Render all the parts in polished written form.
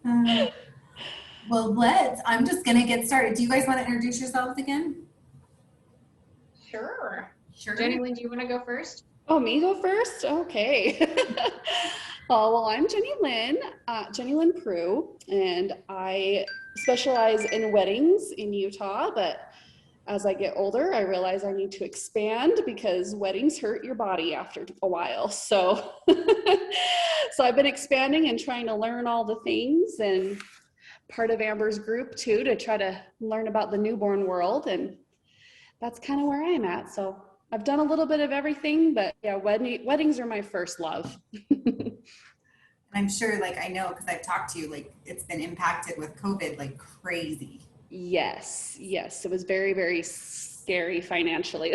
Uh, well, I'm just going to get started. Do you guys want to introduce yourselves again? Sure. Sure. Jennilyn, do you want to go first? Oh, me go first? Okay. Well, I'm Jennilyn, Jennilyn Proulx, and I specialize in weddings in Utah, but as I get older, I realize I need to expand because weddings hurt your body after a while. So, so I've been expanding and trying to learn all the things, and part of Amber's group too, to try to learn about the newborn world. And that's kind of where I'm at. So I've done a little bit of everything, but yeah, weddings are my first love. I'm sure, like, I know because I've talked to you, like, it's been impacted with COVID like crazy. Yes, it was very, very scary financially.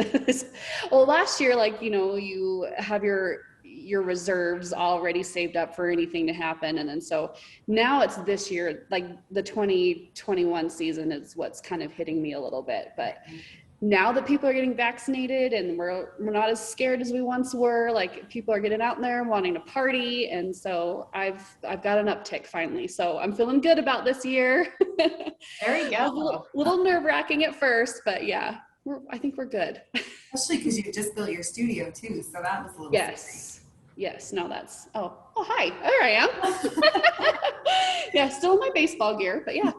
Well, last year, like, you know, you have your reserves already saved up for anything to happen. And then so now it's this year, like the 2021 season is what's kind of hitting me a little bit. But now that people are getting vaccinated and we're not as scared as we once were, like people are getting out there wanting to party. And so I've got an uptick finally. So I'm feeling good about this year. There you A go. little nerve-wracking at first, but yeah, I think we're good. Especially because you just built your studio too. So that was a little Yes. Yes. No, that's, oh, hi, there I am. Yeah. Still in my baseball gear, but yeah.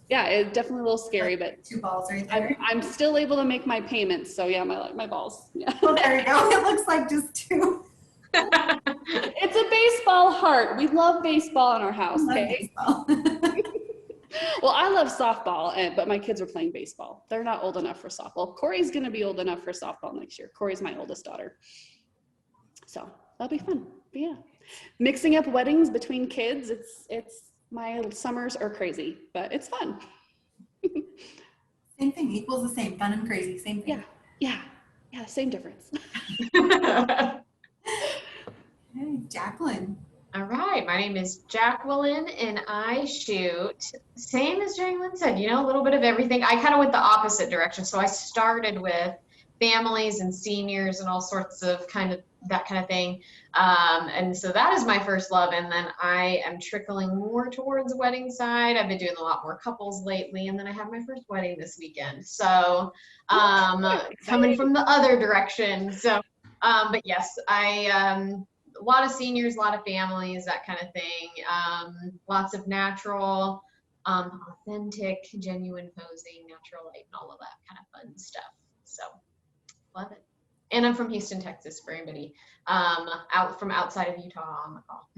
Yeah, it's definitely a little scary, but 2 balls right there. I'm still able to make my payments. So yeah, my balls. Yeah. Well, there you go. It looks like just 2. It's a baseball heart. We love baseball in our house. Okay. Well, I love softball, but my kids are playing baseball. They're not old enough for softball. Corey's going to be old enough for softball next year. Corey's my oldest daughter. So that'll be fun. But yeah, mixing up weddings between kids, it's my summers are crazy, but it's fun. Same thing, equals the same, fun and crazy, same thing. Yeah, same difference. Hey, Jacquelyn. All right, my name is Jacquelyn, and I shoot, same as Jennilyn said, you know, a little bit of everything. I kind of went the opposite direction. So I started with families and seniors and all sorts of that kind of thing. And so that is my first love. And then I am trickling more towards the wedding side. I've been doing a lot more couples lately. And then I have my first wedding this weekend. So coming from the other direction. So, but yes, a lot of seniors, a lot of families, that kind of thing. Lots of natural, authentic, genuine posing, natural light, and all of that kind of fun stuff. So love it. And I'm from Houston, Texas, for anybody from outside of Utah on the call.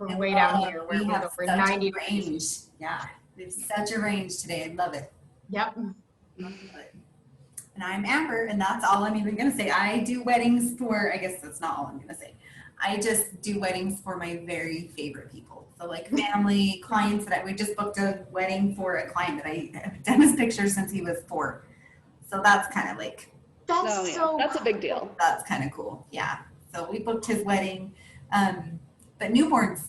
We're way down here where we have over 90 range. Yeah, we have such a range today. I love it. Yep. Love it. And I'm Amber, and that's all I'm even going to say. I do weddings for, I guess that's not all I'm going to say. I just do weddings for my very favorite people. So like family, clients we just booked a wedding for a client that I have done his picture since he was 4. So that's kind of like, that's a big deal. That's kind of cool. Yeah. So we booked his wedding. But newborns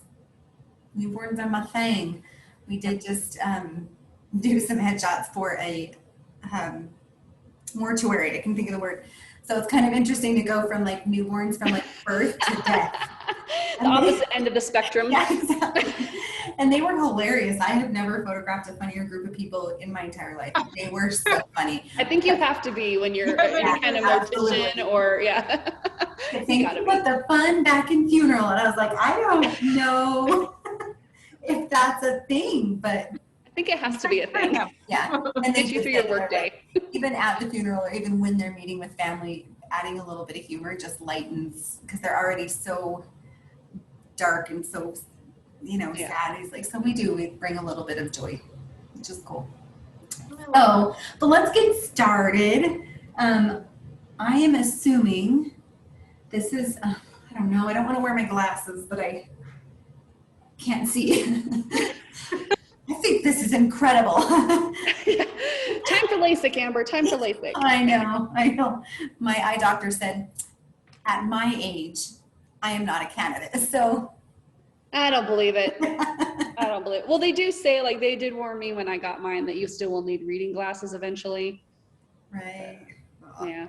are my thing. We did just do some headshots for a mortuary. I can think of the word. So it's kind of interesting to go from like newborns from like birth to death. The opposite end of the spectrum. Yeah, exactly. And they were hilarious. I have never photographed a funnier group of people in my entire life. They were so funny. I think you have to be when you're any kind of mortician or I think put the fun back in funeral, and I was like, I don't know if that's a thing, but I think it has to be a thing. Yeah, and get you through your work day. Even at the funeral, or even when they're meeting with family, adding a little bit of humor just lightens, because they're already so dark and so, sad. He's like, so we bring a little bit of joy, which is cool. Oh, but let's get started. I am assuming this is, I don't know, I don't want to wear my glasses, but I can't see. I think this is incredible. Time for LASIK, Amber, time for LASIK. I know. My eye doctor said, at my age, I am not a candidate, so. I don't believe it. Well, they do say, like, they did warn me when I got mine that you still will need reading glasses eventually. Right. Yeah.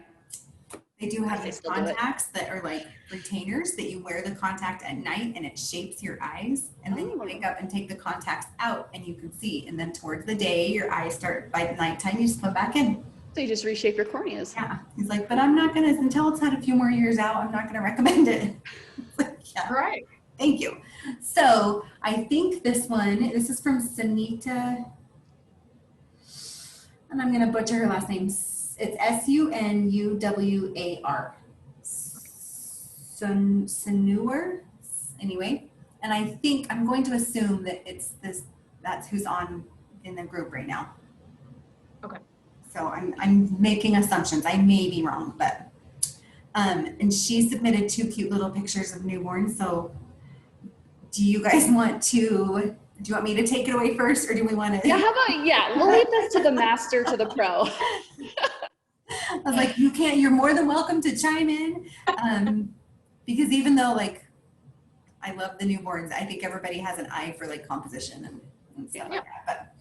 They do have They these still do it. contacts that are like retainers that you wear the contact at night and it shapes your eyes. And then you wake up and take the contacts out and you can see. And then towards the day, your eyes start, by the nighttime, you just put back in. So you just reshape your corneas. Yeah. He's like, but I'm not going to, until it's had a few more years out, I'm not going to recommend it. Yeah. Right. Thank you. So I think this is from Sunita, and I'm going to butcher her last name. It's Sunuwar. Sunuwar, anyway. And I think I'm going to assume that that's who's on in the group right now. Okay. So I'm making assumptions. I may be wrong, but and she submitted 2 cute little pictures of newborns. So do you guys want me to take it away first, or do we want to? Yeah, we'll leave this to the master, to the pro. I was like, you're more than welcome to chime in. Because even though like, I love the newborns, I think everybody has an eye for like composition and stuff like that. But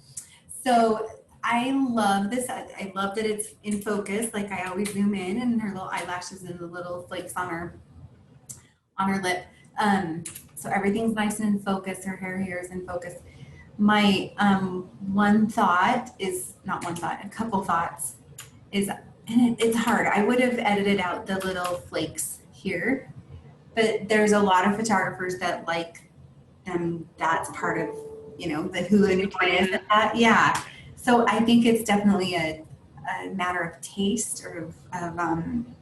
so I love this. I love that it's in focus. Like I always zoom in and her little eyelashes and the little flakes on her lip. So everything's nice and in focus. Her hair here is in focus. My a couple thoughts is, and it's hard. I would have edited out the little flakes here, but there's a lot of photographers that like them. That's part of, the who the newborn is. Yeah. So I think it's definitely a matter of taste or of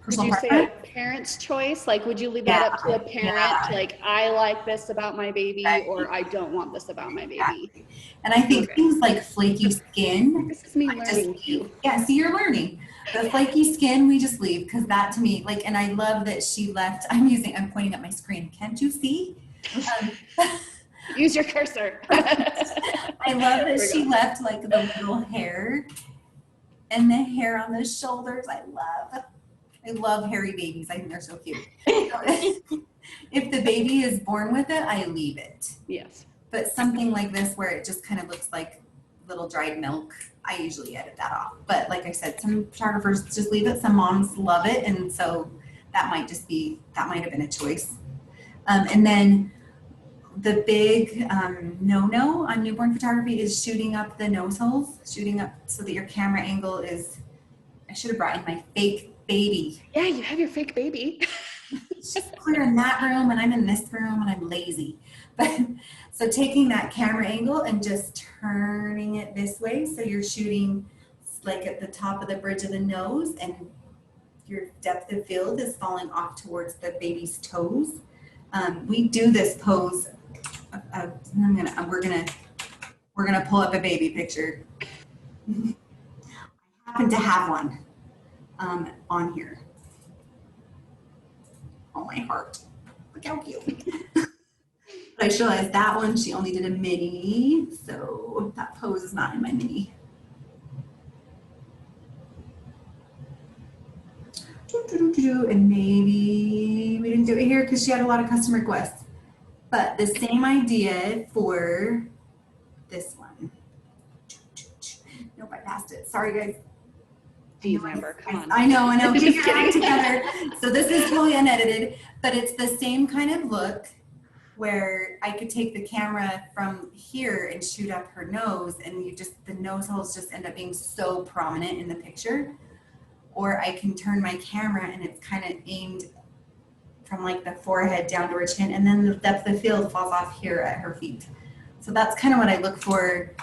personal Would you say preference. a parent's choice? Like, would you leave that up to a parent? Like, I like this about my baby, or I don't want this about my baby. Exactly. And I think things like flaky skin. This is me learning you. Yeah, see, you're learning. The flaky skin, we just leave, because that to me, like, and I love that she left. I'm pointing at my screen. Can't you see? Use your cursor. I love that she left like the little hair and the hair on the shoulders. I love hairy babies. I think they're so cute. If the baby is born with it, I leave it. Yes. But something like this where it just kind of looks like little dried milk, I usually edit that off. But like I said, some photographers just leave it. Some moms love it. And so that might have been a choice. And then the big no-no on newborn photography is shooting up the nose holes, shooting up so that your camera angle is, I should have brought in my fake baby. Yeah, you have your fake baby. It's just clear in that room and I'm in this room and I'm lazy. But so taking that camera angle and just turning it this way so you're shooting like at the top of the bridge of the nose and your depth of field is falling off towards the baby's toes. We do this pose. We're gonna pull up a baby picture. I happen to have one on here. Oh my heart! Look how cute. But I just realized that one she only did a mini, so that pose is not in my mini. And maybe we didn't do it here because she had a lot of custom requests. But the same idea for this one. Nope, I passed it. Sorry, guys. Geez, Amber, come on. I know. Get your act together. So this is totally unedited, but it's the same kind of look where I could take the camera from here and shoot up her nose, and the nose holes just end up being so prominent in the picture. Or I can turn my camera and it's kind of aimed from like the forehead down to her chin, and then the depth of field falls off here at her feet. So that's kind of what I look for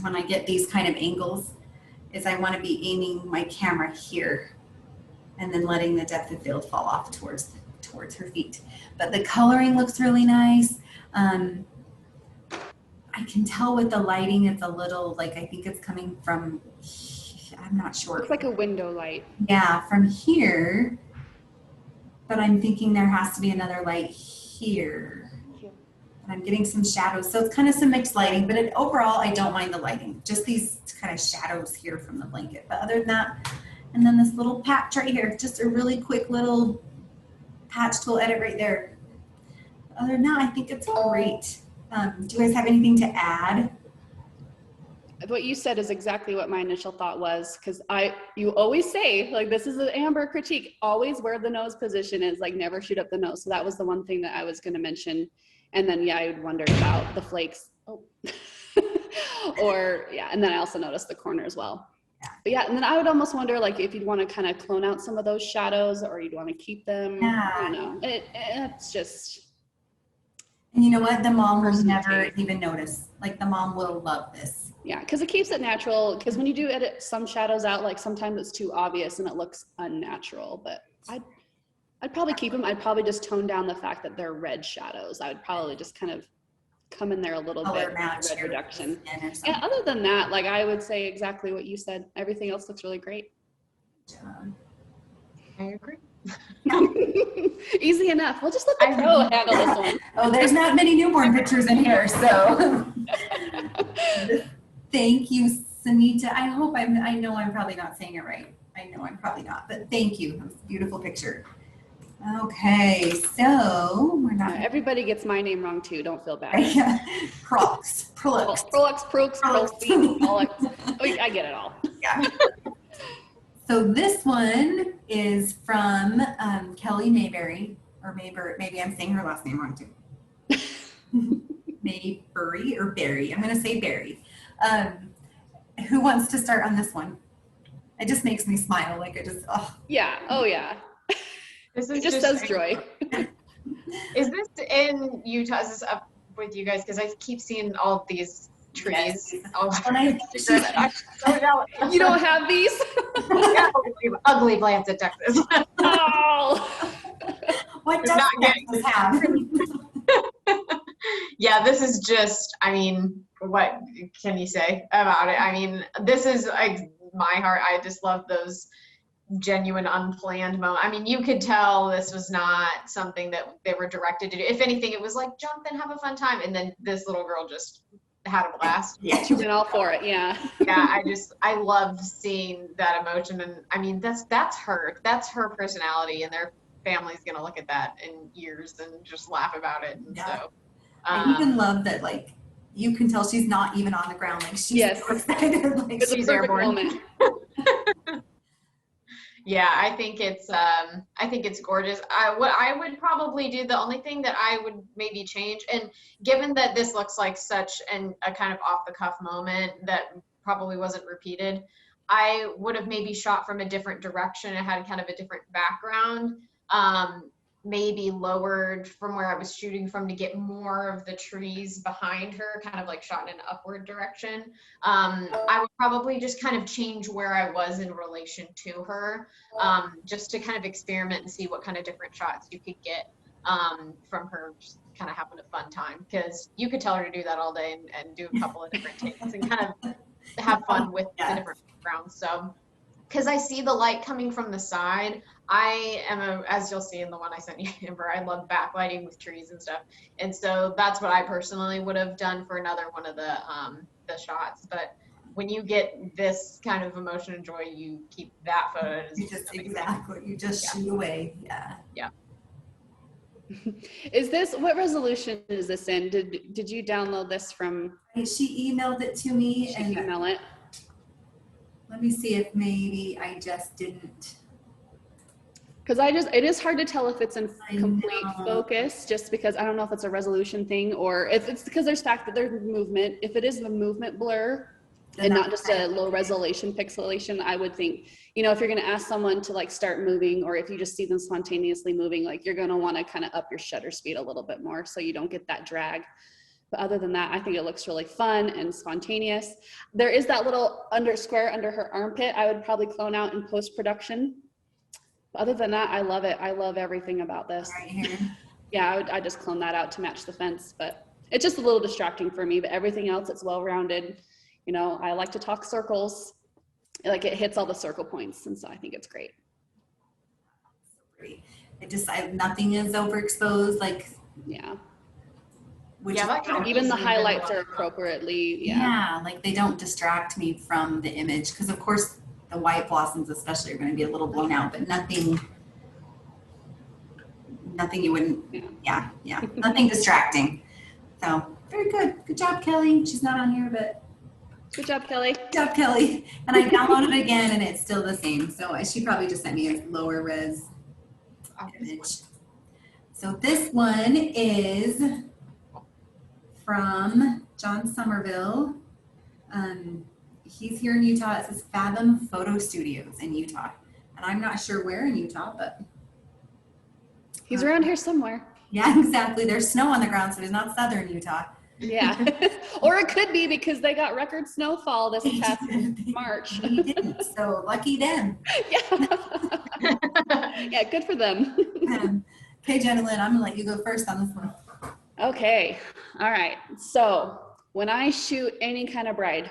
when I get these kind of angles, is I want to be aiming my camera here and then letting the depth of field fall off towards her feet. But the coloring looks really nice. I can tell with the lighting, it's a little like, I think it's coming from, I'm not sure. Looks like a window light. Yeah, from here. But I'm thinking there has to be another light here. And I'm getting some shadows. So it's kind of some mixed lighting, but overall, I don't mind the lighting. Just these kind of shadows here from the blanket. But other than that, and then this little patch right here, just a really quick little patch tool edit right there. Other than that, I think it's great. Do you guys have anything to add? what you said is exactly what my initial thought was, because you always say, like, this is an Amber critique, always where the nose position is, like never shoot up the nose. So that was the one thing that I was going to mention. And then, yeah, I would wonder about the flakes. Oh. Or, yeah, and then I also noticed the corner as well. But yeah, and then I would almost wonder, like, if you'd want to kind of clone out some of those shadows, or you'd want to keep them. Yeah. I don't know. It's just. And you know what? The mom will never even notice. Like, the mom will love this. Yeah, because it keeps it natural. Because when you do edit some shadows out, like sometimes it's too obvious and it looks unnatural. But I'd probably keep them. I'd probably just tone down the fact that they're red shadows. I would probably just kind of come in there a little bit, red reduction. Yeah, other than that, like, I would say exactly what you said. Everything else looks really great. I agree. Easy enough. We'll just let the pro handle this one. Oh, there's not many newborn pictures in here, so. Thank you, Sunita. I know I'm probably not saying it right. I know I'm probably not, but thank you. That's a beautiful picture. Okay, so we're not. Everybody gets my name wrong too. Don't feel bad. Proulx. I get it all. Yeah. So this one is from Kelly Mayberry, or maybe I'm saying her last name wrong too. Mayberry or Berry. I'm going to say Berry. Who wants to start on this one? It just makes me smile. Like, Yeah. Oh yeah. This is it just says joy. Is this in Utah? Is this up with you guys? Because I keep seeing all these trees. Yes. You don't have these? Ugly plants in Texas. Oh. What does Texas have? Yeah, this is just, I mean, what can you say about it? I mean, this is like my heart. I just love those genuine unplanned moment. I mean, you could tell this was not something that they were directed to do. If anything, it was like, jump and have a fun time. And then this little girl just had a blast. Yeah, she went all for it. Yeah. Yeah, I loved seeing that emotion. And I mean, that's her personality, and their family's gonna look at that in years and just laugh about it. And so I even love that, like, you can tell she's not even on the ground. Like, she's so excited. Like, she's airborne. Moment. Yeah, I think it's gorgeous. What I would probably do, the only thing that I would maybe change, and given that this looks like such a kind of off the cuff moment that probably wasn't repeated, I would have maybe shot from a different direction. It had kind of a different background, maybe lowered from where I was shooting from to get more of the trees behind her, kind of like shot in an upward direction. I would probably just kind of change where I was in relation to her, just to kind of experiment and see what kind of different shots you could get from her just kind of having a fun time, because you could tell her to do that all day and do a couple of different takes and kind of have fun with the different backgrounds. So, because I see the light coming from the side, I am as you'll see in the one I sent you, Amber, I love backlighting with trees and stuff. And so that's what I personally would have done for another one of the shots. But when you get this kind of emotion and joy, you keep that photo. You just shoot away. Yeah. Yeah. What resolution is this in? Did you download this from? She emailed it to me. And email it. Let me see if maybe I just didn't. Because it is hard to tell if it's in complete focus, just because I don't know if it's a resolution thing or if it's because there's movement. If it is the movement blur and not just a low resolution pixelation, I would think, if you're going to ask someone to like start moving, or if you just see them spontaneously moving, like you're going to want to kind of up your shutter speed a little bit more so you don't get that drag. But other than that, I think it looks really fun and spontaneous. There is that little square under her armpit I would probably clone out in post-production. But other than that, I love it. I love everything about this. Right here. Yeah, I just clone that out to match the fence, but it's just a little distracting for me, but everything else, it's well-rounded. I like to talk circles. Like, it hits all the circle points, and so I think it's great. Nothing is overexposed, like. Yeah. Even the highlights are appropriately, yeah, like they don't distract me from the image, because of course the white blossoms especially are going to be a little blown out, but nothing you wouldn't, nothing distracting. So very good job, Kelly. She's not on here, but Good job, Kelly. Good job, Kelly. And I downloaded it again and it's still the same. So she probably just sent me a lower res image. So this one is from John Somerville. He's here in Utah. It says Fathom Photo Studios in Utah. And I'm not sure where in Utah, but He's around here somewhere. yeah, exactly. There's snow on the ground, so he's not southern Utah. Yeah. Or it could be because they got record snowfall this past March. He didn't, so lucky them. Yeah. Yeah, good for them. Okay, Jennilyn, I'm gonna let you go first on this one. Okay. All right. So when I shoot any kind of bride,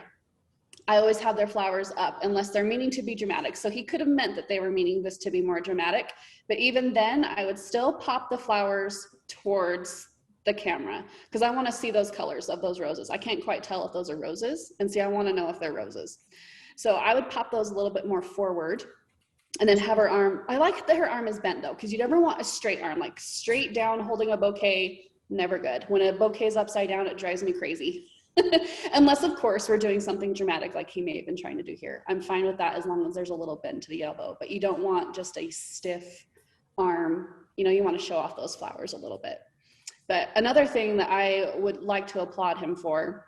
I always have their flowers up unless they're meaning to be dramatic. So he could have meant that they were meaning this to be more dramatic, but even then I would still pop the flowers towards the camera because I want to see those colors of those roses. I can't quite tell if those are roses, and see, I want to know if they're roses. So I would pop those a little bit more forward and then have her arm. I like that her arm is bent though, because you never want a straight arm, like straight down holding a bouquet, never good. When a bouquet is upside down, it drives me crazy. Unless of course we're doing something dramatic like he may have been trying to do here. I'm fine with that as long as there's a little bend to the elbow, but you don't want just a stiff arm. You know, you want to show off those flowers a little bit. But another thing that I would like to applaud him for,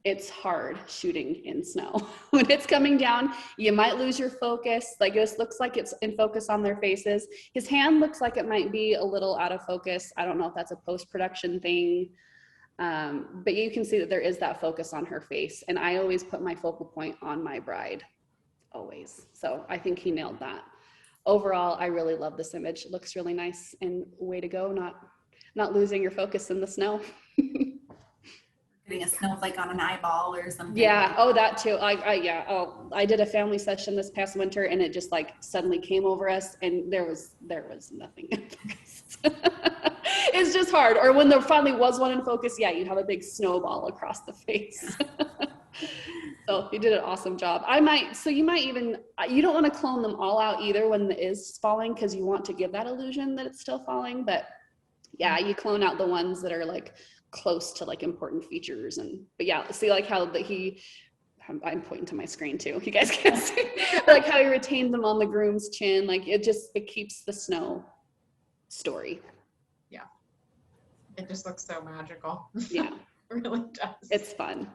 it's hard shooting in snow. When it's coming down, you might lose your focus. Like this looks like it's in focus on their faces. His hand looks like it might be a little out of focus. I don't know if that's a post-production thing. But you can see that there is that focus on her face. And I always put my focal point on my bride, always. So I think he nailed that. Overall, I really love this image. It looks really nice, and way to go, not losing your focus in the snow. Getting a snowflake on an eyeball or something. Yeah. Oh, that too. Yeah. Oh, I did a family session this past winter, and it just like suddenly came over us, and there was nothing in focus. It's just hard. Or when there finally was one in focus, yeah, you have a big snowball across the face. So you did an awesome job. You might even, you don't want to clone them all out either when it is falling, because you want to give that illusion that it's still falling. But yeah, you clone out the ones that are like close to like important features. But yeah, see like how I'm pointing to my screen too. You guys can't see like how he retained them on the groom's chin. Like it keeps the snow story. Yeah. It just looks so magical. Yeah. It really does. It's fun.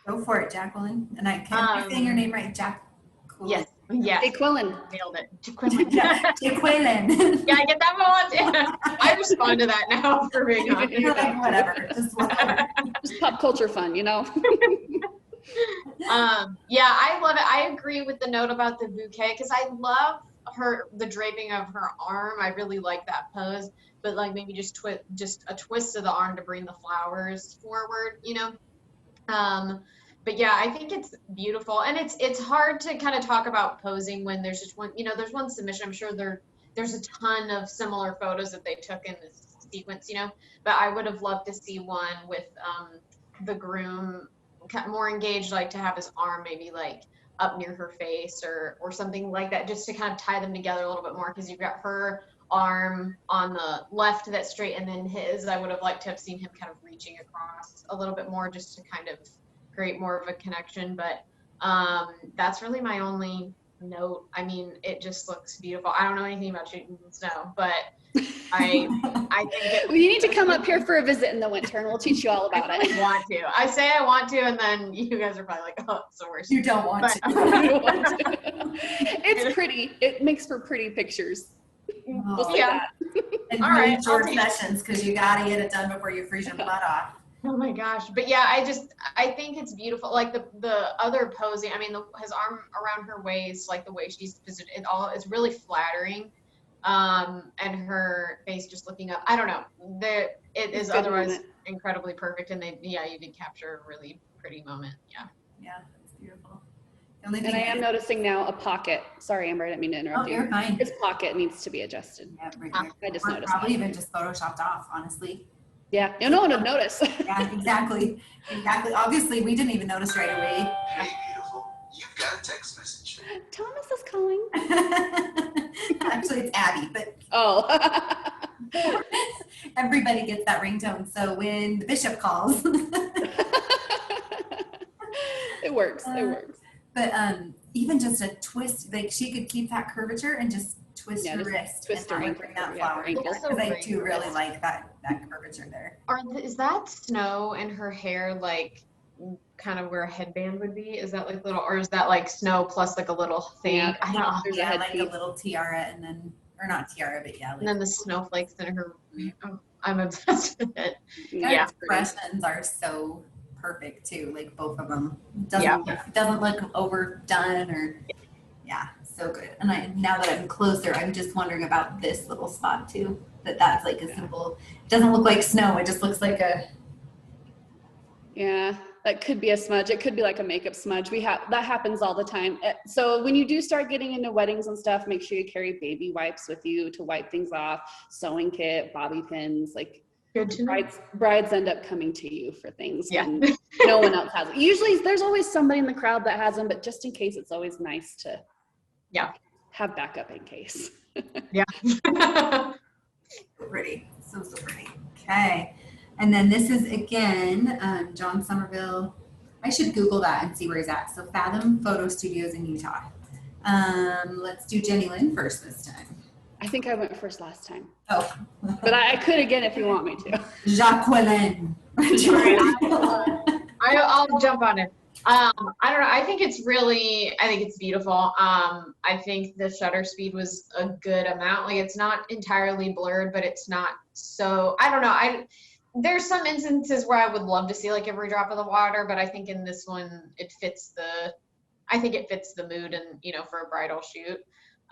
Go for it, Jacquelyn. And I can't saying your name right, Jacquelyn. Yes. Yes. Jacquelyn. Nailed it. Jacquelyn. Yeah, I get that one. I respond to that now for being honest. You're like, whatever. Just whatever. Just pop culture fun, you know? Yeah, I love it. I agree with the note about the bouquet because I love the draping of her arm. I really like that pose, but like maybe just a twist of the arm to bring the flowers forward, you know? But yeah, I think it's beautiful, and it's hard to kind of talk about posing when there's just one, you know, there's one submission. I'm sure there's a ton of similar photos that they took in this sequence, you know, but I would have loved to see one with the groom more engaged, like to have his arm maybe like up near her face or something like that, just to kind of tie them together a little bit more, because you've got her arm on the left that's straight, and then his, I would have liked to have seen him kind of reaching across a little bit more just to kind of create more of a connection. But that's really my only note. I mean, it just looks beautiful. I don't know anything about shooting in snow, but I think well, you need to come up here for a visit in the winter, and we'll teach you all about it. I want to. I say I want to, and then you guys are probably like, oh, it's the worst. You don't want to. You don't want to. It's pretty. It makes for pretty pictures. We'll say that. And all right, short sessions, because you gotta get it done before you freeze your butt off. Oh my gosh. But yeah, I think it's beautiful. Like the other posing, I mean, his arm around her waist, like the way she's positioned, it's really flattering. And her face just looking up. I don't know. It is otherwise moment. Incredibly perfect. And you did capture a really pretty moment. Yeah. Yeah, it's beautiful. The only thing and I am noticing now a pocket. Sorry, Amber, I didn't mean to interrupt you. You're fine. His pocket needs to be adjusted. Yeah, right I just noticed. Probably even just photoshopped off, honestly. Yeah, no one would notice. Yeah, exactly. Obviously, we didn't even notice right away. Hey, beautiful. You've got a text message. Thomas is calling. Actually, it's Abby, but. Oh. Everybody gets that ringtone. So when the bishop calls. It works. It works. But even just a twist, like she could keep that curvature and just twist her Just wrist twist and her like bring that ankle, flower. her ankle. Because So I great. do really like that curvature there. Is that snow in her hair, like kind of where a headband would be? Is that like little, or is that like snow plus like a little thing? Yeah, I don't know. there's a Yeah, like headpiece. a little tiara and then, or not tiara, but yeah. And then the snowflakes in her. Oh, I'm obsessed with it. Their Yeah. expressions are so perfect too, like both of them. Doesn't look overdone or, yeah, so good. And now that I'm closer, I'm just wondering about this little spot too. That's like a simple. It doesn't look like snow. It just looks like a. Yeah, that could be a smudge. It could be like a makeup smudge. That happens all the time. So when you do start getting into weddings and stuff, make sure you carry baby wipes with you to wipe things off, sewing kit, bobby pins. Like Good to know. brides end up coming to you for things Yeah. when no one else has it. Usually there's always somebody in the crowd that has them, but just in case, it's always nice to have backup in case. Yeah. Pretty, so pretty. Okay, and then this is again John Somerville. I should Google that and see where he's at. So Fathom Photo Studios in Utah. Let's do Jennilyn first this time. I think I went first last time, Oh, but I could again if you want me to. Jacquelyn. I'll jump on it. I don't know. I think it's beautiful. I think the shutter speed was a good amount. Like it's not entirely blurred, but it's not so, I don't know. There's some instances where I would love to see like every drop of the water, but I think in this one, it fits the mood and, for a bridal shoot.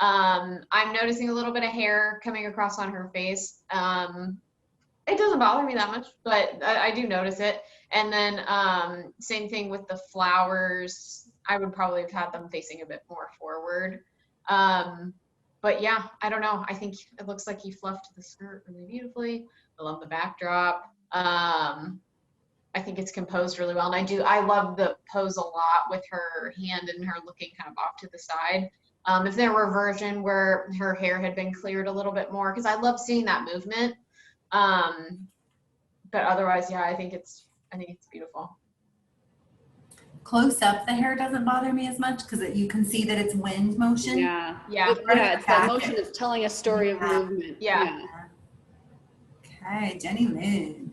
I'm noticing a little bit of hair coming across on her face. It doesn't bother me that much, but I do notice it. And then same thing with the flowers. I would probably have had them facing a bit more forward. But yeah, I don't know. I think it looks like he fluffed the skirt really beautifully. I love the backdrop. I think it's composed really well. And I love the pose a lot with her hand and her looking kind of off to the side. If there were a version where her hair had been cleared a little bit more, because I love seeing that movement. But otherwise, yeah, I think it's beautiful. Close up, the hair doesn't bother me as much because you can see that it's wind motion. Yeah. It's that motion is telling a story of movement. Yeah. Okay, Jennilyn.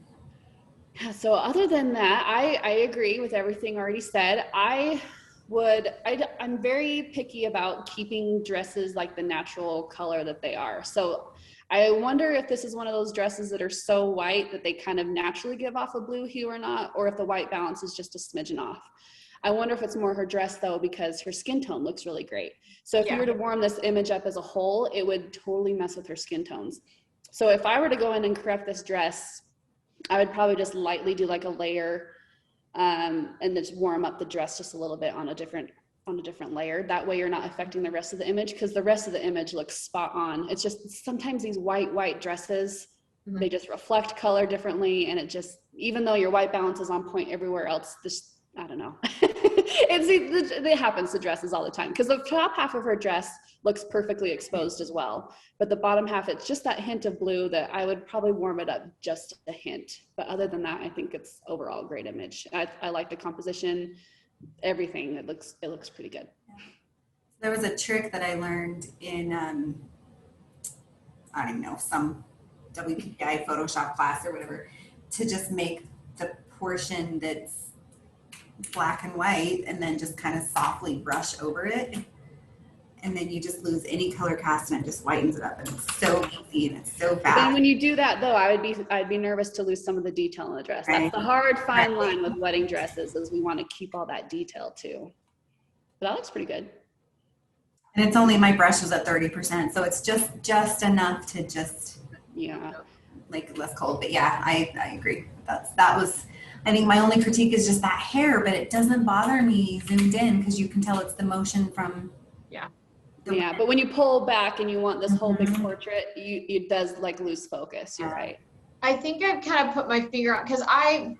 Yeah, so other than that, I agree with everything already said. I'm very picky about keeping dresses like the natural color that they are. So I wonder if this is one of those dresses that are so white that they kind of naturally give off a blue hue or not, or if the white balance is just a smidgen off. I wonder if it's more her dress though, because her skin tone looks really great. So if you were to warm this image up as a whole, it would totally mess with her skin tones. So if I were to go in and correct this dress, I would probably just lightly do like a layer and just warm up the dress just a little bit on a different layer. That way you're not affecting the rest of the image, because the rest of the image looks spot on. It's just sometimes these white dresses, they just reflect color differently, and it just, even though your white balance is on point everywhere else, I don't know. It happens to dresses all the time, because the top half of her dress looks perfectly exposed as well, but the bottom half, it's just that hint of blue that I would probably warm it up just a hint. But other than that, I think it's overall a great image. I like the composition, everything. It looks pretty good. There was a trick that I learned in I don't even know, some WPI Photoshop class or whatever, to just make the portion that's black and white and then just kind of softly brush over it, and then you just lose any color cast and it just whitens it up, and it's so easy and it's so fast. Then when you do that though, I'd be nervous to lose some of the detail in the dress. That's the hard fine line with wedding dresses, is we want to keep all that detail too. But that looks pretty good. And it's only, my brush was at 30%, so it's just enough to just like less cold. But yeah, I agree. That was, I think my only critique is just that hair, but it doesn't bother me zoomed in because you can tell it's the motion from but when you pull back and you want this whole big portrait, it does like lose focus. You're right. I think I've kind of put my finger on, because I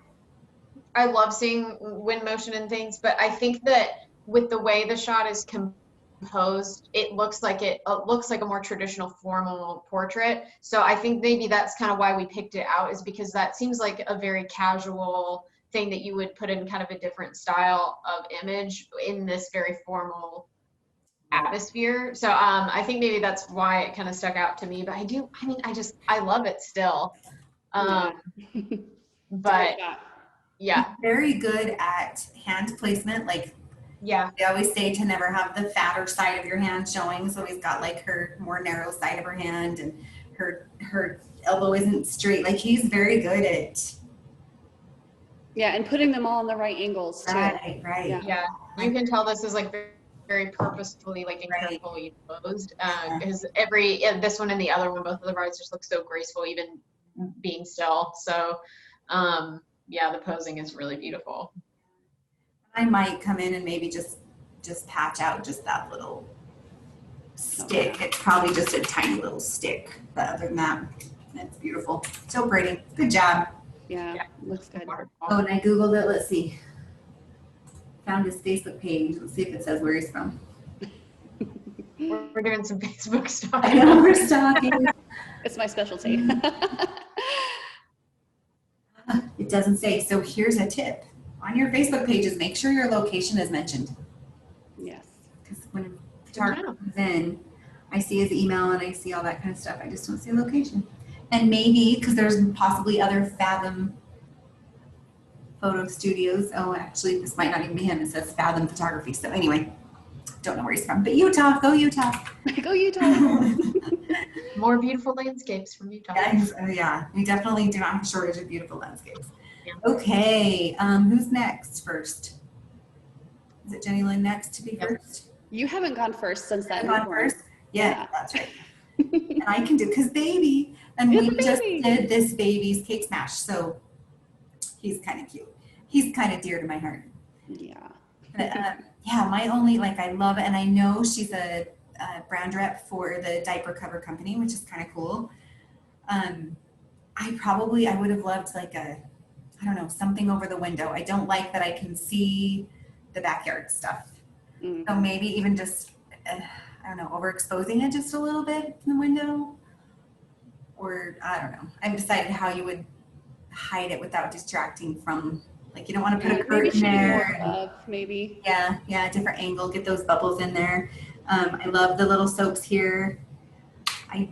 love seeing wind motion and things, but I think that with the way the shot is posed, it looks like a more traditional formal portrait. So I think maybe that's kind of why we picked it out, is because that seems like a very casual thing that you would put in kind of a different style of image in this very formal atmosphere. So I think maybe that's why it kind of stuck out to me. But I love it still. But yeah, He's very good at hand placement. Like, yeah, they always say to never have the fatter side of your hand showing. So he's got like her more narrow side of her hand, and her elbow isn't straight. Like, he's very good at. Yeah, and putting them all in the right angles too. Right. yeah. You can tell this is like very purposefully, like, and Right. carefully posed. Because this one and the other one, both of the brides just look so graceful, even being still. So, yeah, the posing is really beautiful. I might come in and maybe just patch out just that little stick. Okay. It's probably just a tiny little stick, but other than that, it's beautiful. So pretty. Good job. Yeah, looks good. Oh, and I Googled it. Let's see. Found his Facebook page. Let's see if it says where he's from. We're doing some Facebook stuff. I know, we're stalking. It's my specialty. It doesn't say. So here's a tip. On your Facebook pages, make sure your location is mentioned. Yes. Because when a photographer comes in, I see his email and I see all that kind of stuff. I just don't see a location. And maybe, because there's possibly other Fathom photo studios. Oh, actually, this might not even be him. It says Fathom Photography. So anyway, don't know where he's from. But Utah, go Utah. Go Utah. More beautiful landscapes from Utah. Yeah, we definitely do not have a shortage of beautiful landscapes. Yeah. Okay, who's next first? Is it Jennilyn next to be first? You haven't gone first since that. I've gone newborn. first? Yeah, that's right. And I can do, because baby, and You're we the just baby. did this baby's cake smash, so he's kind of cute. He's kind of dear to my heart. Yeah. But, yeah, my only, like, I love it, and I know she's a brand rep for the diaper cover company, which is kind of cool. I would have loved like I don't know, something over the window. I don't like that I can see the backyard stuff. Mm. So maybe even just, I don't know, overexposing it just a little bit in the window. Or I don't know. I've decided how you would hide it without distracting from, like, you don't want to put a Maybe curtain should be more there. of, maybe. Yeah, a different angle, get those bubbles in there. I love the little soaps here. I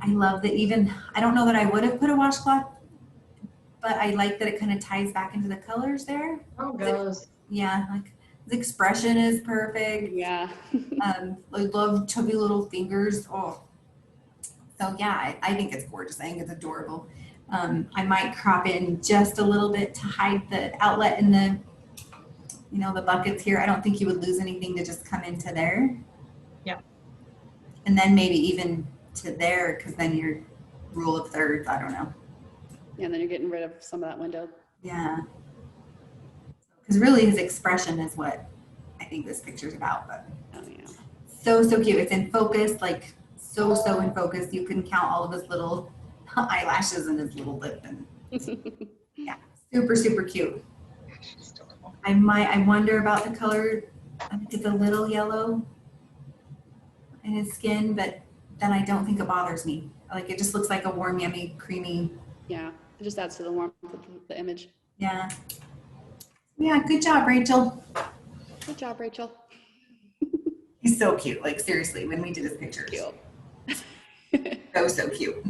love that even, I don't know that I would have put a washcloth, but I like that it kind of ties back into the colors there. Oh, goes. Yeah, like the expression is perfect. Yeah. I love chubby little fingers. Oh, so yeah, I think it's gorgeous. I think it's adorable. I might crop in just a little bit to hide the outlet in the, the buckets here. I don't think you would lose anything to just come into there. Yeah. And then maybe even to there, because then your rule of thirds, I don't know. Yeah, and then you're getting rid of some of that window. Yeah. Because really his expression is what I think this picture's about. But Oh, yeah. so cute. It's in focus, like so in focus. You can count all of his little eyelashes and his little lip, and yeah, super cute. I wonder about the color. I think it's a little yellow in his skin, but then I don't think it bothers me. Like, it just looks like a warm, yummy, creamy. Yeah, it just adds to the warmth of the image. Yeah. Yeah, good job, Rachel. Good job, Rachel. He's so cute. Like, seriously, when we did his pictures. Cute. So cute.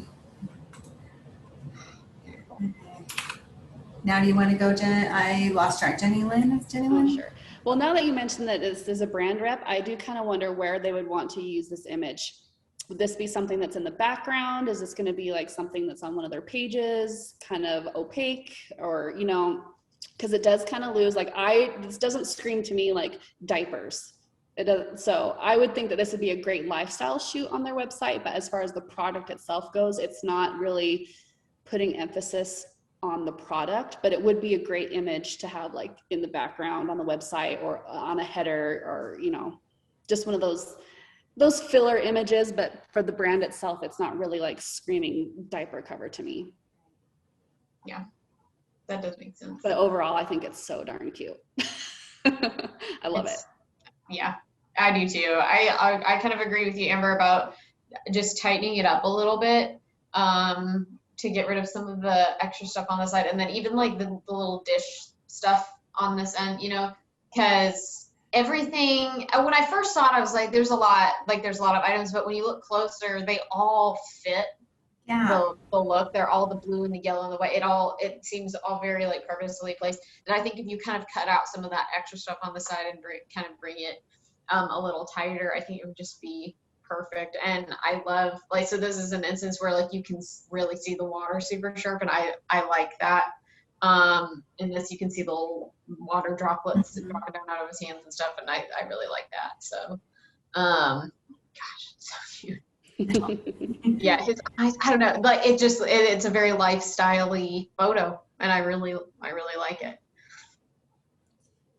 Now, do you want to go, Jen? I lost track. Jennilyn? Is Jennilyn? Oh, sure. Well, now that you mentioned that this is a brand rep, I do kind of wonder where they would want to use this image. Would this be something that's in the background? Is this going to be like something that's on one of their pages, kind of opaque, or, because it does kind of lose, like, this doesn't scream to me like diapers. It does. So I would think that this would be a great lifestyle shoot on their website, but as far as the product itself goes, it's not really putting emphasis on the product, but it would be a great image to have like in the background on the website or on a header, or, just one of those filler images, but for the brand itself, it's not really like screaming diaper cover to me. Yeah, that does make sense. But overall, I think it's so darn cute. I love it. Yeah. I do too. I kind of agree with you, Amber, about just tightening it up a little bit, to get rid of some of the extra stuff on the side, and then even like the little dish stuff on this end, you know, because everything, when I first saw it, I was like, there's a lot of items, but when you look closer, they all fit the look. They're all the blue and the yellow and the white. It seems all very like purposely placed. And I think if you kind of cut out some of that extra stuff on the side and bring it a little tighter, I think it would just be perfect. And I love, like, so this is an instance where like you can really see the water super sharp, and I like that. In this, you can see the little water droplets dropping down out of his hands and stuff, and I really like that. So, gosh, it's so cute. Yeah, his eyes, I don't know, like it's a very lifestyle-y photo, and I really like it.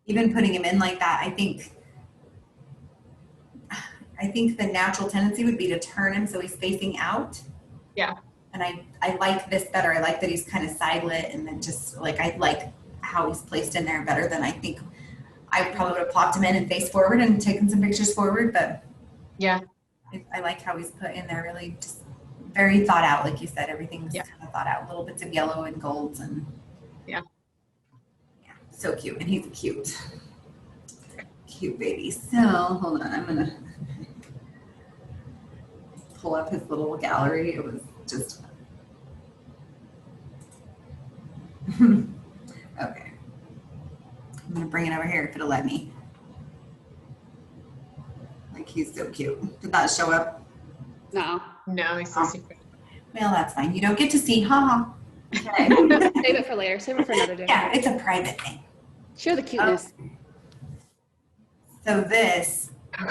Even putting him in like that, I think the natural tendency would be to turn him so he's facing out. Yeah. And I like this better. I like that he's kind of side lit, and then just like, I like how he's placed in there better than I think I probably would have plopped him in and face forward and taken some pictures forward, but yeah. I like how he's put in there, really just very thought out. Like you said, everything's kind of thought out, little bits of yellow and golds, and yeah, so cute. And he's cute baby. So hold on, I'm gonna pull up his little gallery. It was just okay. I'm gonna bring it over here if it'll let me. Like, he's so cute. Did that show up? No. No, he's so super. Well, that's fine. You don't get to see. Ha. Okay. Save it for later. Save it for another day. Yeah, it's a private thing. Share the cuteness. So this, I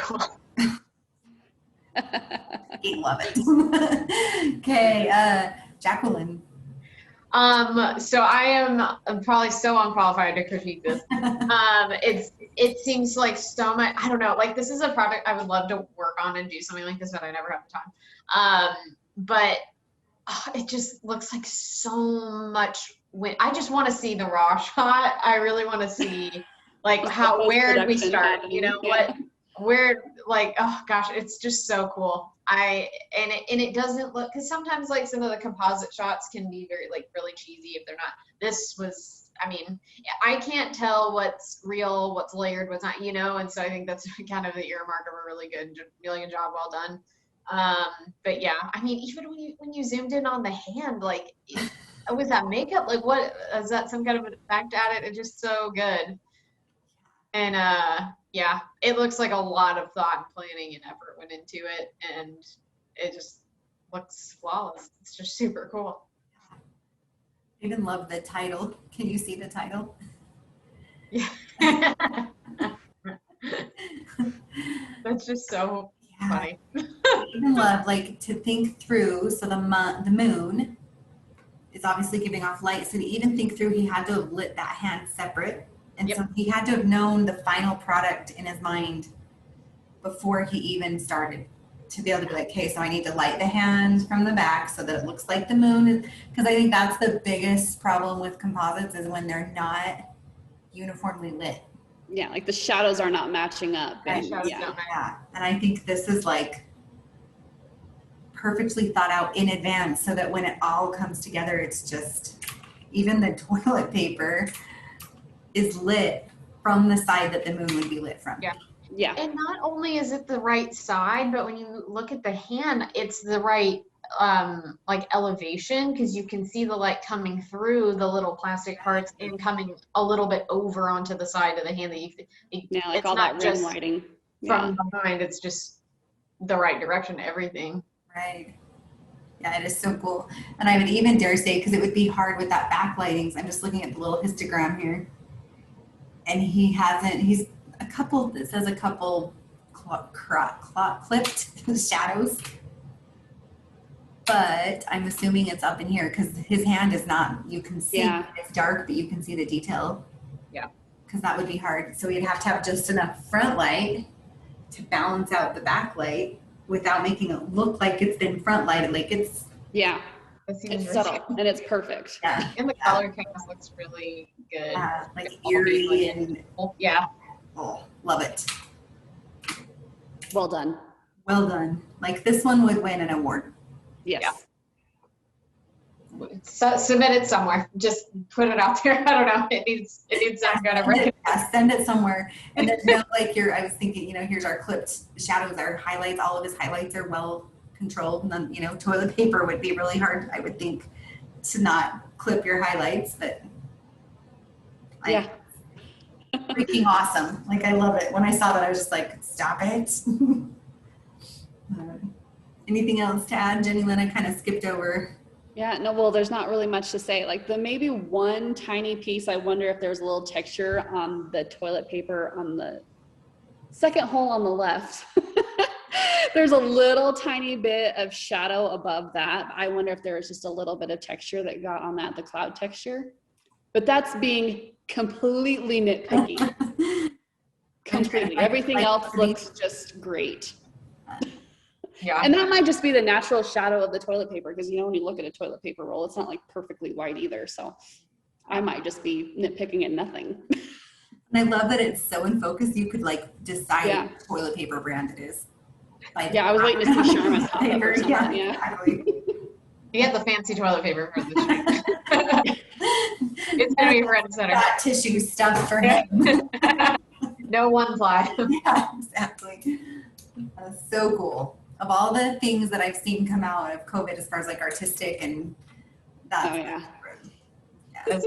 love it. Okay, Jacquelyn. So I'm probably so unqualified to critique this. It seems like so much, I don't know, like this is a project I would love to work on and do something like this, but I never have the time. But it just looks like so much I just want to see the raw shot. I really want to see like where did we start? You know, where, like, oh gosh, it's just so cool. And it doesn't look, because sometimes like some of the composite shots can be very like really cheesy if they're not. This was, I mean, I can't tell what's real, what's layered, what's not, you know, and so I think that's kind of the earmark of a really good job, well done. But yeah, I mean, even when you zoomed in on the hand, like with that makeup, like what is that, some kind of an effect at it? It's just so good. And yeah, it looks like a lot of thought and planning and effort went into it, and it just looks flawless. It's just super cool. I even love the title. Can you see the title? Yeah. That's just so funny. I even love like to think through. So the moon is obviously giving off light. So to even think through, he had to have lit that hand separate. And so he had to have known the final product in his mind before he even started, to be able to be like, okay, so I need to light the hand from the back so that it looks like the moon. Because I think that's the biggest problem with composites, is when they're not uniformly lit. Yeah, like the shadows are not matching up. And, yeah. And I think this is like perfectly thought out in advance, so that when it all comes together, it's just, even the toilet paper is lit from the side that the moon would be lit from. Yeah. And not only is it the right side, but when you look at the hand, it's the right like elevation, because you can see the light coming through the little plastic parts and coming a little bit over onto the side of the hand, that yeah, like all that rim lighting from behind. It's just the right direction, everything. Right. Yeah, it is so cool. And I would even dare say, because it would be hard with that backlighting. I'm just looking at the little histogram here. And he's a couple, it says a couple clipped shadows. But I'm assuming it's up in here, because his hand is not, you can see it's dark, but you can see the detail. Yeah. Because that would be hard. So you'd have to have just enough front light to balance out the backlight without making it look like it's been front lighted. Like it's, it's subtle and it's perfect. Yeah. And the color cast looks really good. Like eerie and yeah. Oh, love it. Well done. Well done. Like this one would win an award. Yes. Yeah. So, submit it somewhere. Just put it out there. I don't know. It needs some kind of recognition. Send it somewhere. And there's no like I was thinking, here's our clipped shadows, our highlights, all of his highlights are well controlled. And then, toilet paper would be really hard, I would think, to not clip your highlights, but Yeah. freaking awesome. Like I love it. When I saw that, I was just like, stop it. Anything else to add, Jennilyn? I kind of skipped over. Yeah, no, well, there's not really much to say. Like the maybe one tiny piece, I wonder if there's a little texture on the toilet paper on the second hole on the left. There's a little tiny bit of shadow above that. I wonder if there was just a little bit of texture that got on that, the cloud texture. But that's being completely nitpicky. Completely. Everything else looks just great. Yeah. And that might just be the natural shadow of the toilet paper, because when you look at a toilet paper roll, it's not like perfectly white either. So I might just be nitpicking at nothing. And I love that it's so in focus, you could like decide which toilet paper brand it is. Like, yeah, I was waiting to see Sharma's pop up or something. Yeah, exactly. You get the fancy toilet paper for the street. It's gonna be front and center. Got tissue stuff for him. No one ply. Yeah, exactly. So cool. Of all the things that I've seen come out of COVID as far as like artistic and that's That's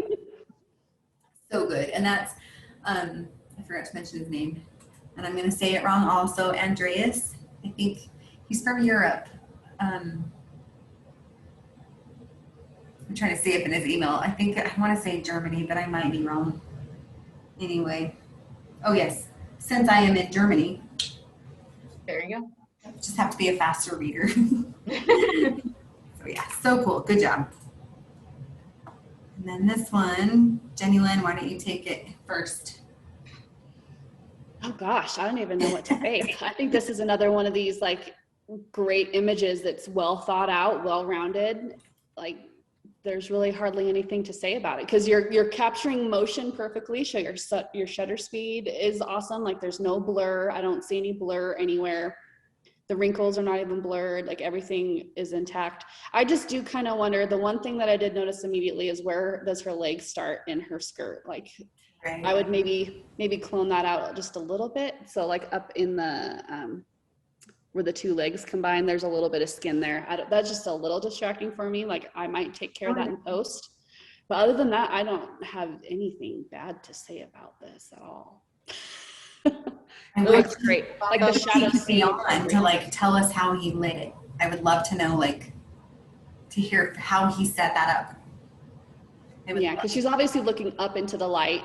so good. And that's I forgot to mention his name and I'm gonna say it wrong also, Andreas. I think he's from Europe. I'm trying to see if in his email, I want to say Germany, but I might be wrong. Anyway. Oh yes, since I am in Germany. There you go. Just have to be a faster reader. So yeah, so cool. Good job. And then this one, Jennilyn, why don't you take it first? Oh gosh, I don't even know what to say. I think this is another one of these like great images that's well thought out, well-rounded. Like there's really hardly anything to say about it because you're capturing motion perfectly. So your shutter speed is awesome. Like there's no blur. I don't see any blur anywhere. The wrinkles are not even blurred. Like everything is intact. I just do kind of wonder, the one thing that I did notice immediately is where does her leg start in her skirt? Like right. I would maybe clone that out just a little bit. So like up in the, where the two legs combine, there's a little bit of skin there. That's just a little distracting for me. Like I might take care of that in post. But other than that, I don't have anything bad to say about this at all. It looks great. Like the shadows beyond to like tell us how he lit it. I would love to know, like, to hear how he set that up. Yeah, because she's obviously looking up into the light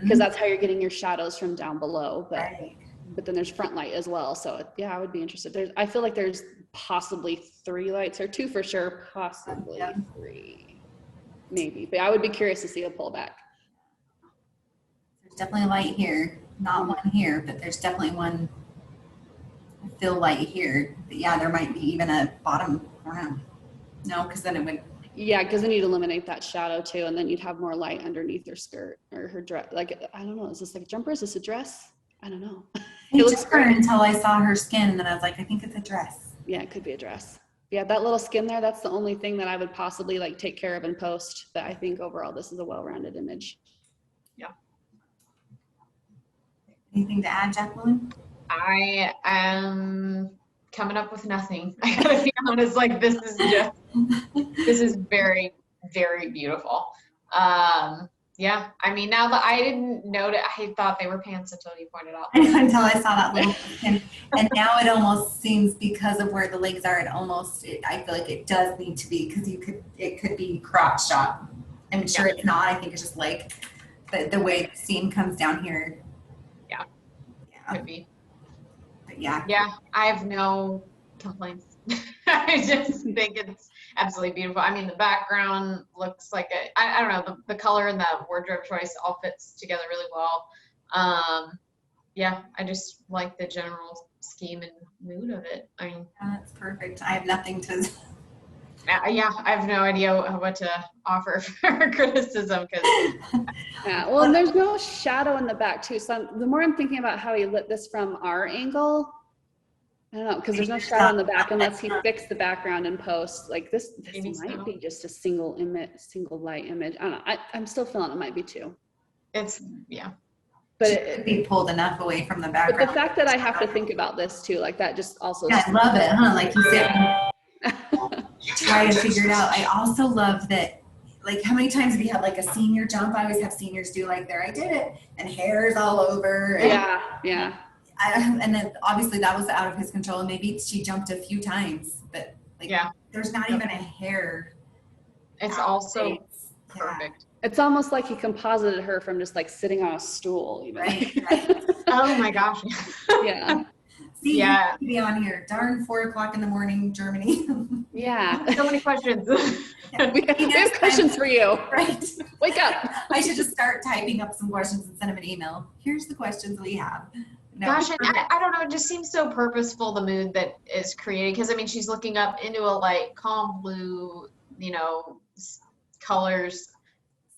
because that's how you're getting your shadows from down below. But right. But then there's front light as well. So yeah, I would be interested. I feel like there's possibly 3 lights or 2 for sure, possibly 3, maybe. But I would be curious to see a pullback. There's definitely a light here, not one here, but there's definitely one fill light here. But yeah, there might be even a bottom. I don't know. No, because then it would. Yeah, because then you'd eliminate that shadow too, and then you'd have more light underneath her skirt or her dress. Like I don't know, is this like a jumper? Is this a dress? I don't know. It looks great until I saw her skin, and then I was like, I think it's a dress. Yeah, it could be a dress. Yeah, that little skin there, that's the only thing that I would possibly like take care of in post. But I think overall, this is a well-rounded image. Yeah. Anything to add, Jacquelyn? I am coming up with nothing. I gotta be honest, like this is very, very beautiful. Yeah, I mean, now that I didn't notice, I thought they were pants until you pointed out. Until I saw that little skin. And now it almost seems, because of where the legs are, I feel like it does need to be, because it could be crop shot. I'm sure it's not. I think it's just like the way the seam comes down here. Yeah. Could be. But yeah. Yeah, I have no complaints. I just think it's absolutely beautiful. I mean, the background looks like I don't know, the color and the wardrobe choice all fits together really well. Yeah, I just like the general scheme and mood of it. I mean, that's perfect. I have nothing to. Yeah, I have no idea what to offer for criticism because. Yeah, well, and there's no shadow in the back too. So the more I'm thinking about how he lit this from our angle, I don't know, because there's no shadow on the back unless he fixed the background in post. Like this might be just a single light image. I don't know. I'm still feeling it might be two. It's, yeah. But it could be pulled enough away from the but background. the fact that I have to think about this too, like that just also. Yeah, I love it, huh? Like you said, You try gotta to text figure it out. I message. also love that, like how many times have you had like a senior jump? I always have seniors do like there, I did it, and hair's all over. And Yeah. and then obviously that was out of his control, and maybe she jumped a few times, but like there's not even a hair. It's also Yeah. perfect. It's almost like he composited her from just like sitting on a stool, you know? Right. Oh my gosh. Yeah. See, Yeah. you could be on here, darn 4 o'clock in the morning, Germany. Yeah. So many questions. We have questions for you. Right. Wake up. I should just start typing up some questions and send him an email. Here's the questions we have. No, Gosh, and I don't know, it just seems so purposeful, the mood that is created. Because I mean, she's looking up into a like calm blue, you know, colors.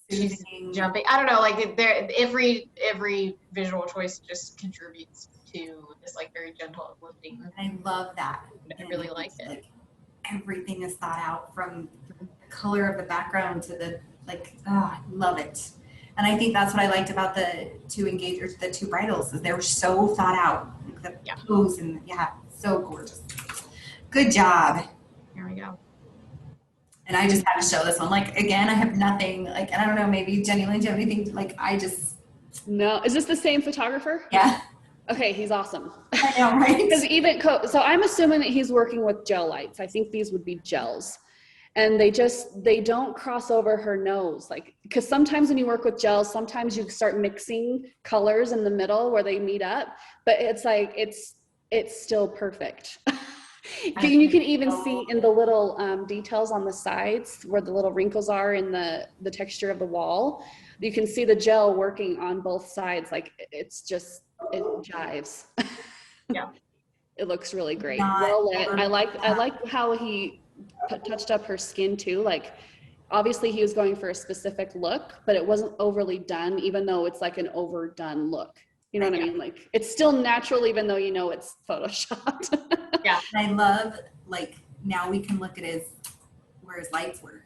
She's soothing. jumping. I don't know, like there, every visual choice just contributes to this like very gentle uplifting. I love that. I really like it. Like everything is thought out from the color of the background to the I love it. And I think that's what I liked about the two engagers, the two bridals, is they were so thought out. Like the pose and so gorgeous. Good job. Here we go. And I just had to show this one. Like again, I have nothing like, and I don't know, maybe Jennilyn, do you have anything No, is this the same photographer? Yeah. Okay, he's awesome. I know, right? Because even so I'm assuming that he's working with gel lights. I think these would be gels. And they don't cross over her nose. Like, because sometimes when you work with gels, sometimes you start mixing colors in the middle where they meet up, but it's like, it's still perfect. You can even see in the little details on the sides where the little wrinkles are in the texture of the wall. You can see the gel working on both sides. Like it jives. Yeah. It looks really great. Well lit. I like how he touched up her skin too. Like obviously he was going for a specific look, but it wasn't overly done, even though it's like an overdone look. You know what I mean? Like it's still natural, even though you know it's photoshopped. Yeah. And I love, like, now we can look at where his lights were,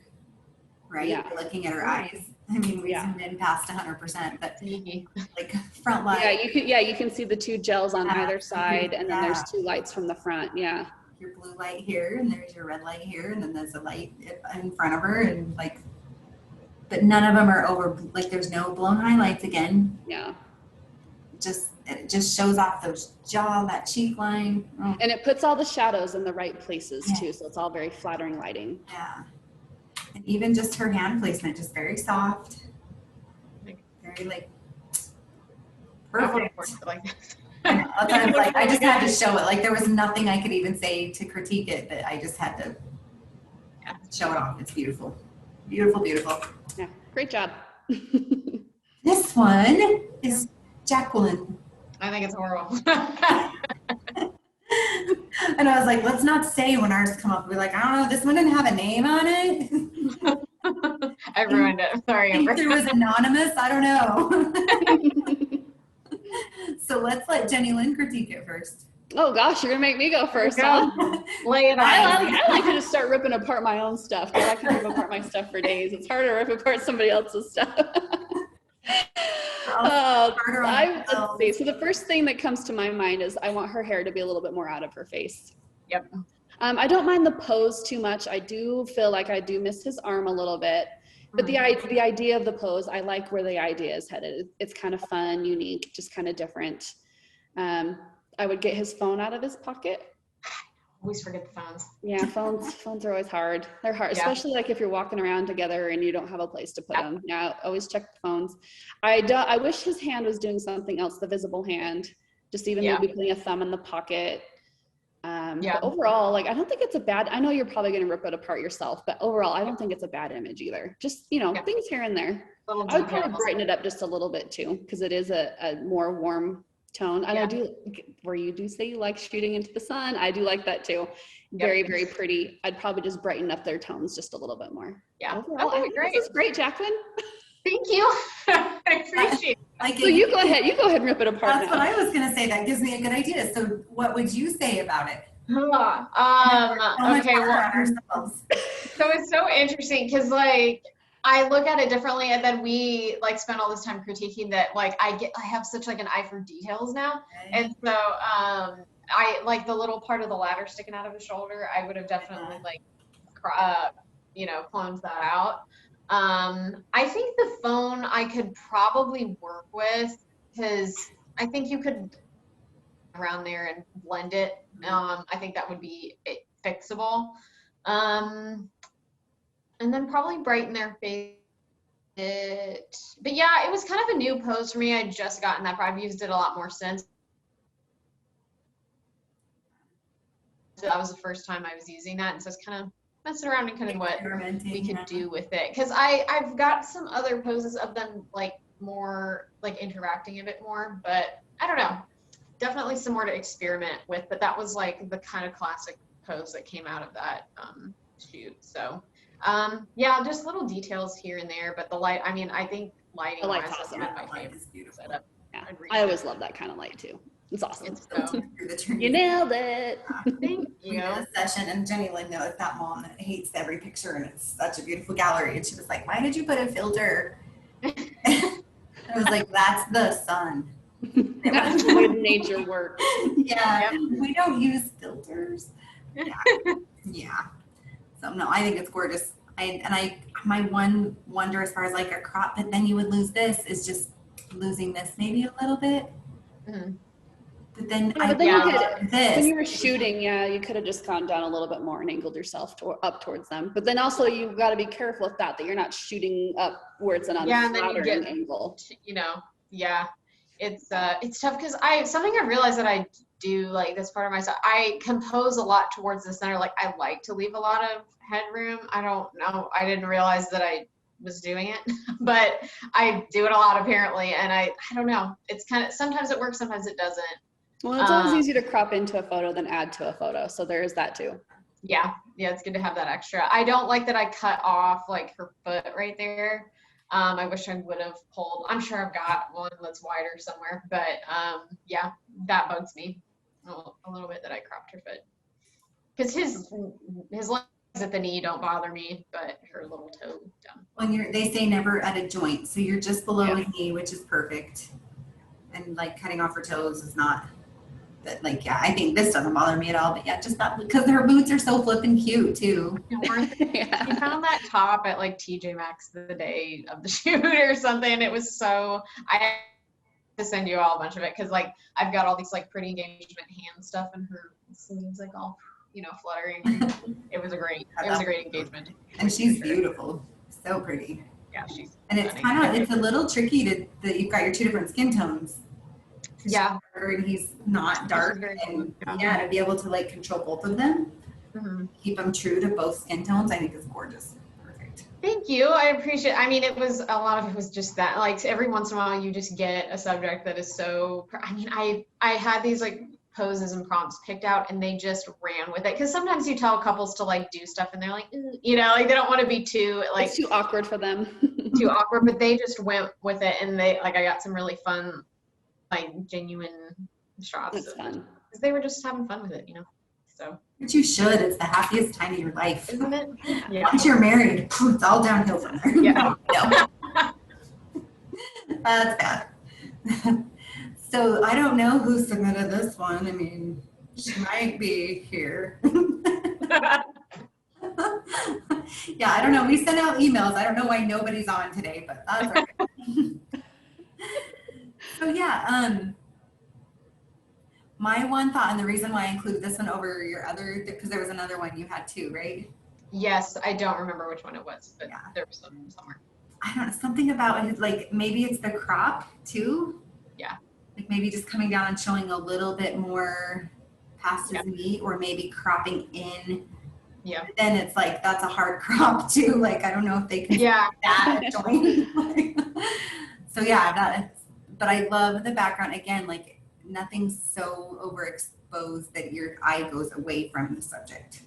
right? Yeah. We're looking at her eyes. I mean, we zoomed in past 100%, but like front light. You can see the two gels on either side, and then there's two lights from the front. Yeah. Your blue light here, and there's your red light here, and then there's a light in front of her, and like, but none of them are over, like there's no blown highlights again. Yeah. It just shows off those jaw, that cheek line. Oh. And it puts all the shadows in the right places too, so it's all very flattering lighting. Yeah. And even just her hand placement, just very soft, very like perfect. I just had to show it. Like there was nothing I could even say to critique it, but I just had to show it off. It's beautiful, beautiful, beautiful. Yeah, great job. This one is Jacquelyn. I think it's horrible. And I was like, let's not say when ours come up. We're like, I don't know, this one didn't have a name on it. I ruined it. Sorry, I think Amber. there was anonymous. I don't know. So let's let Jennilyn critique it first. Oh gosh, you're gonna make me go first, huh? Lay it on. I like to just start ripping apart my own stuff, because I can rip apart my stuff for days. It's harder to rip apart somebody else's stuff. Let's see. So the first thing that comes to my mind is I want her hair to be a little bit more out of her face. Yep. I don't mind the pose too much. I do feel like I do miss his arm a little bit, but the idea of the pose, I like where the idea is headed. It's kind of fun, unique, just kind of different. I would get his phone out of his pocket. Always forget the phones. Yeah, phones are always hard. They're hard, especially like if you're walking around together and you don't have a place to put them. Yeah, always check the phones. I wish his hand was doing something else, the visible hand, just even maybe putting a thumb in the pocket. But overall, like, I don't think it's a bad, I know you're probably going to rip it apart yourself, but overall, I don't think it's a bad image either. Just, things here and there. I would probably brighten it up just a little bit too, because it is a more warm tone. And I do, where you do say you like shooting into the sun, I do like that too. Very, very pretty. I'd probably just brighten up their tones just a little bit more. Yeah. Overall, Okay, great. This is great, Jacquelyn. Thank you. I appreciate Like, So you go ahead and rip it apart that's what now. I was gonna say. That gives me a good idea. So what would you say about it? So much Okay, well, ourselves. so it's so interesting because like I look at it differently, and then we like spend all this time critiquing that. Like I have such like an eye for details now, and so I like the little part of the ladder sticking out of his shoulder. I would have definitely like cloned that out. I think the phone I could probably work with because I think you could around there and blend it. I think that would be fixable. And then probably brighten their face. But yeah, it was kind of a new pose for me. I'd just gotten that. I've used it a lot more since. So that was the first time I was using that, and so it's kind of messing around and kind of what we could do with it. Because I've got some other poses of them like more like interacting a bit more, but I don't know. Definitely some more to experiment with, but that was like the kind of classic pose that came out of that shoot. So yeah, just little details here and there, but the light, I mean, I think lighting wise has been my favorite setup. Yeah, I always love that kind of light too. It's awesome. It's so, you nailed it. Thank We you. did a session, and Jennilyn knows that mom that hates every picture, and it's such a beautiful gallery. And she was like, "Why did you put a filter?" I was like, "That's the sun." That's the way nature works. Yeah, Yep. we don't use filters. Yeah. Yeah. So no, I think it's gorgeous. My one wonder as far as like a crop, but then you would lose this is just losing this maybe a little bit. Mhm. But then Yeah, I but then you love could, this. when you were shooting, yeah, you could have just gone down a little bit more and angled yourself up towards them. But then also you've got to be careful with that you're not shooting up where it's an Yeah, and then you unflattering get, angle. yeah, it's tough because something I realized that I do like this part of myself. I compose a lot towards the center. Like I like to leave a lot of headroom. I don't know. I didn't realize that I was doing it, but I do it a lot apparently. And I don't know. It's kind of, sometimes it works, sometimes it doesn't. Well, it's always easier to crop into a photo than add to a photo. So there is that too. Yeah, it's good to have that extra. I don't like that I cut off like her foot right there. I wish I would have pulled. I'm sure I've got one that's wider somewhere, but yeah, that bugs me a little bit that I cropped her foot. Because his legs at the knee don't bother me, but her little toe down. When they say never at a joint, so you're just below a knee, which is perfect. And like cutting off her toes is not. But like, yeah, I think this doesn't bother me at all. But yeah, just that because her boots are so flippin' cute too. Yeah. I found that top at like TJ Maxx the day of the shoot or something. It was so, I have to send you all a bunch of it because like I've got all these like pretty engagement hand stuff and her sleeves like all fluttering. It was a great engagement. And she's beautiful, so pretty. Yeah, she's. And it's it's a little tricky that you've got your two different skin tones. Yeah. And he's not dark, and to be able to like control both of them, keep them true to both skin tones, I think is gorgeous. Perfect. Thank you. I appreciate. I mean, a lot of it was just that. Like every once in a while, you just get a subject that is so. I mean, I had these like poses and prompts picked out, and they just ran with it. Because sometimes you tell couples to like do stuff, and they're like, like they don't want to be too like. It's too awkward for them. Too awkward, but they just went with it, and I got some really fun. Like genuine shots. That's fun. Because they were just having fun with it, So. But you should. It's the happiest time of your life. Isn't it? Yeah. Once you're married, it's all downhill from there. Yeah. That's bad. So I don't know who submitted this one. I mean, she might be here. Yeah, I don't know. We sent out emails. I don't know why nobody's on today, but that's okay. So yeah, my one thought, and the reason why I included this one over your other, because there was another one you had too, right? Yes, I don't remember which one it was, but there was somewhere. I don't know, something about it, like maybe it's the crop too. Yeah. Like maybe just coming down and showing a little bit more past his knee, or maybe cropping in. Yeah. Then it's like that's a hard crop too. Like I don't know if they can that joint. So yeah, but I love the background again, like nothing's so overexposed that your eye goes away from the subject,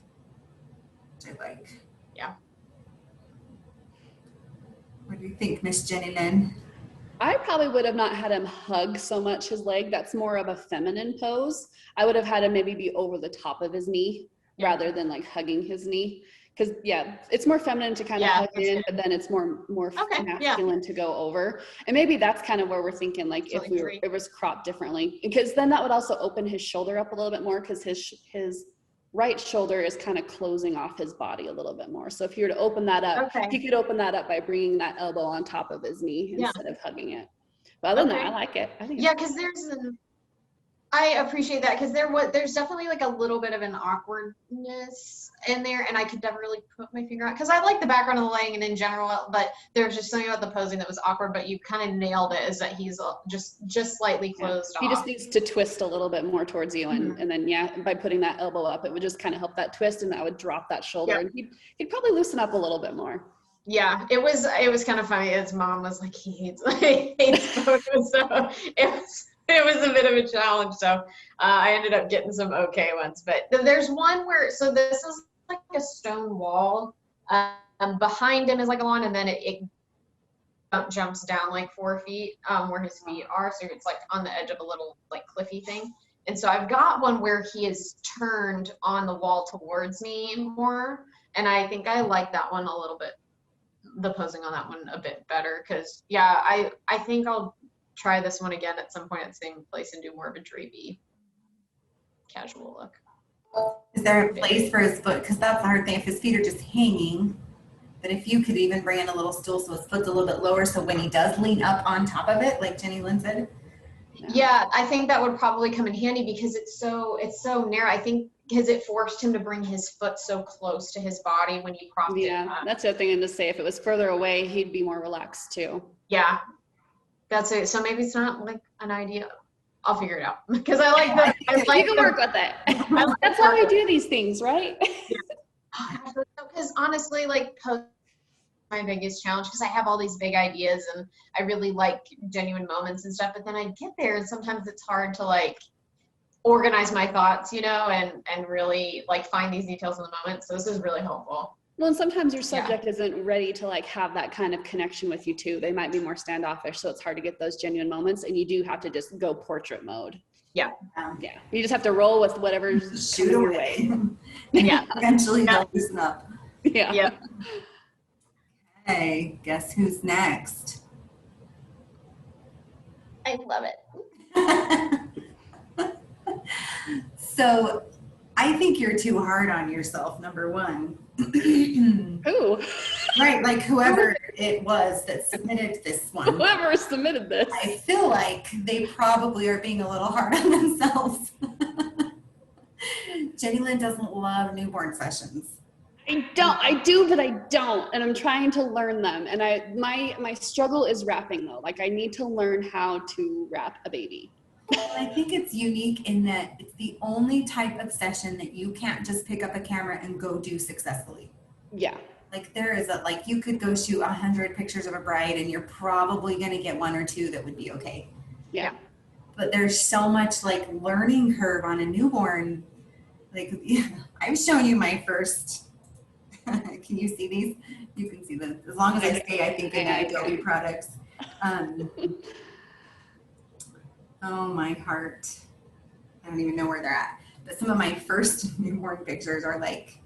which I like. Yeah. What do you think, Miss Jennilyn? I probably would have not had him hug so much his leg. That's more of a feminine pose. I would have had him maybe be over the top of his knee rather than like hugging his knee. Because it's more feminine to kind of hug in, but then it's more masculine to go over. And maybe that's kind of where we're thinking, like, if it was cropped differently, because then that would also open his shoulder up a little bit more, because his right shoulder is kind of closing off his body a little bit more. So if you were to open that up, he could open that up by bringing that elbow on top of his knee instead of hugging it. But other than that, I like it. I think because I appreciate that, because there's definitely like a little bit of an awkwardness in there, and I could never really put my finger on, because I like the background of the laying and in general, but there's just something about the posing that was awkward. But you kind of nailed it, is that he's just slightly closed off. He just needs to twist a little bit more towards you, and then by putting that elbow up, it would just kind of help that twist, and that would drop that shoulder, and he'd probably loosen up a little bit more. Yeah, it was kind of funny. His mom was like, he hates photos, so it was a bit of a challenge. So I ended up getting some okay ones. But there's one where, so this is like a stone wall. Behind him is like a lawn, and then it jumps down like 4 feet where his feet are. So it's like on the edge of a little like cliffy thing. And so I've got one where he is turned on the wall towards me more. And I think I like that one a little bit, the posing on that one a bit better. Because, I think I'll try this one again at some point at the same place and do more of a drapey casual look. Is there a place for his foot? Because that's the hard thing. If his feet are just hanging, but if you could even bring in a little stool so his foot's a little bit lower, so when he does lean up on top of it, like Jennilyn said. Yeah, I think that would probably come in handy, because it's so narrow. I think because it forced him to bring his foot so close to his body when he propped it up. That's the other thing to say. If it was further away, he'd be more relaxed too. Yeah. That's it. So maybe it's not like an idea. I'll figure it out, because I like that. You can work with it. That's why we do these things, right? Because honestly, like, my biggest challenge, because I have all these big ideas and I really like genuine moments and stuff, but then I get there and sometimes it's hard to like organize my thoughts, and really like find these details in the moment. So this is really helpful. Well, and sometimes your subject isn't ready to like have that kind of connection with you too. They might be more standoffish, so it's hard to get those genuine moments, and you do have to just go portrait mode. Yeah. You just have to roll with whatever's shoot your way. Eventually they'll loosen up. Yeah. Okay, guess who's next? I love it. So I think you're too hard on yourself, number one. Who? Right, like whoever it was that submitted this one. Whoever submitted this. I feel like they probably are being a little hard on themselves. Jennilyn doesn't love newborn sessions. I do, but I don't. And I'm trying to learn them. And my struggle is wrapping though. Like I need to learn how to wrap a baby. I think it's unique in that it's the only type of session that you can't just pick up a camera and go do successfully. Yeah. Like there is you could go shoot 100 pictures of a bride and you're probably going to get 1 or 2 that would be okay. Yeah. But there's so much like learning curve on a newborn. Like I've shown you my first, can you see these? You can see them. As long as I stay, I think, in Adobe products. Oh, my heart. I don't even know where they're at. But some of my first newborn pictures are like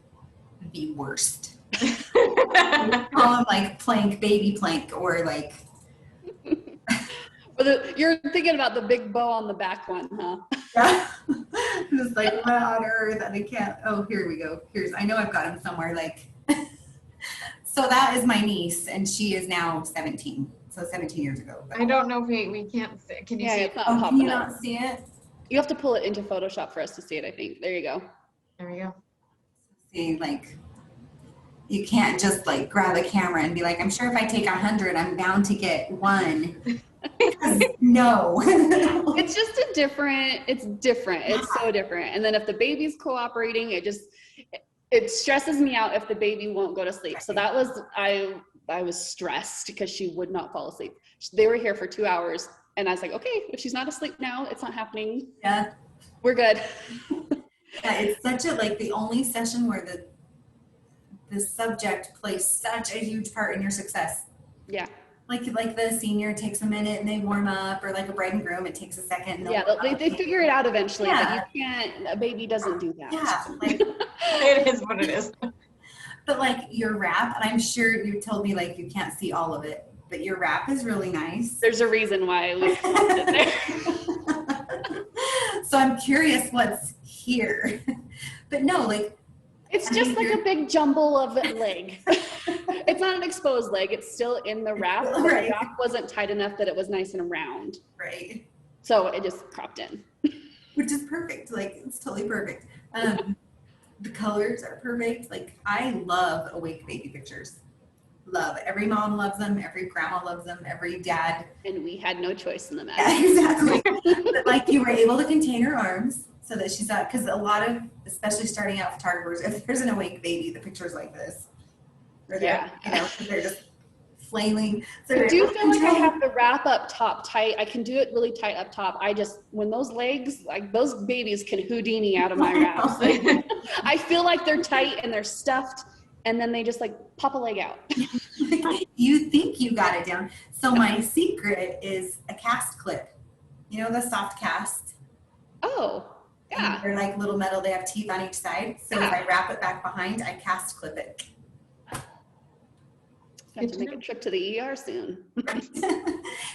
the worst. I call them like baby plank, or like. You're thinking about the big bow on the back one, huh? Yeah. Just like, what on earth? And I can't. Oh, here we go. I know I've got him somewhere. Like, so that is my niece, and she is now 17. So 17 years ago. I don't know if we can't see. Can you see it? Can you not see it? You have to pull it into Photoshop for us to see it, I think. There you go. There we go. See, like, you can't just like grab a camera and be like, I'm sure if I take 100, I'm bound to get 1. No. It's just it's different. It's so different. And then if the baby's cooperating, it stresses me out if the baby won't go to sleep. So that was, I was stressed because she would not fall asleep. They were here for 2 hours and I was like, okay, if she's not asleep now, it's not happening. Yeah. We're good. Yeah, it's such the only session where the subject plays such a huge part in your success. Yeah. Like the senior takes a minute and they warm up, or like a bride and groom, it takes a second. And Yeah, they figure it out eventually, Yeah. but you can't, a baby doesn't do that. Yeah, like, It is what it is. but like your wrap, and I'm sure you told me like you can't see all of it, but your wrap is really nice. There's a reason why we put it there. So I'm curious what's here. But no, like It's just like a big jumble of leg. It's not an exposed leg. It's still in the wrap. The Right. wrap wasn't tight enough that it was nice and round. right, So it just cropped in. which is perfect. Like it's totally perfect. The colors are perfect. Like I love awake baby pictures. Love. Every mom loves them. Every grandma loves them. Every dad. And we had no choice in the matter. Yeah, exactly. But like you were able to contain her arms so that she's not, because a lot of, especially starting out photographers, if there's an awake baby, the picture's like this. Or they're, you know, 'cause they're just flailing. So I do feel like I have the wrap up top tight. I can do it really tight up top. I just, when those legs, like those babies can Houdini out of my wraps. I feel like they're tight and they're stuffed, and then they just like pop a leg out. You think you got it down. So my secret is a cast clip. You know, the soft cast. Oh, yeah. And they're like little metal, they have teeth on each side. So if I wrap it back behind, I cast clip it. Have to make a trip to the ER soon.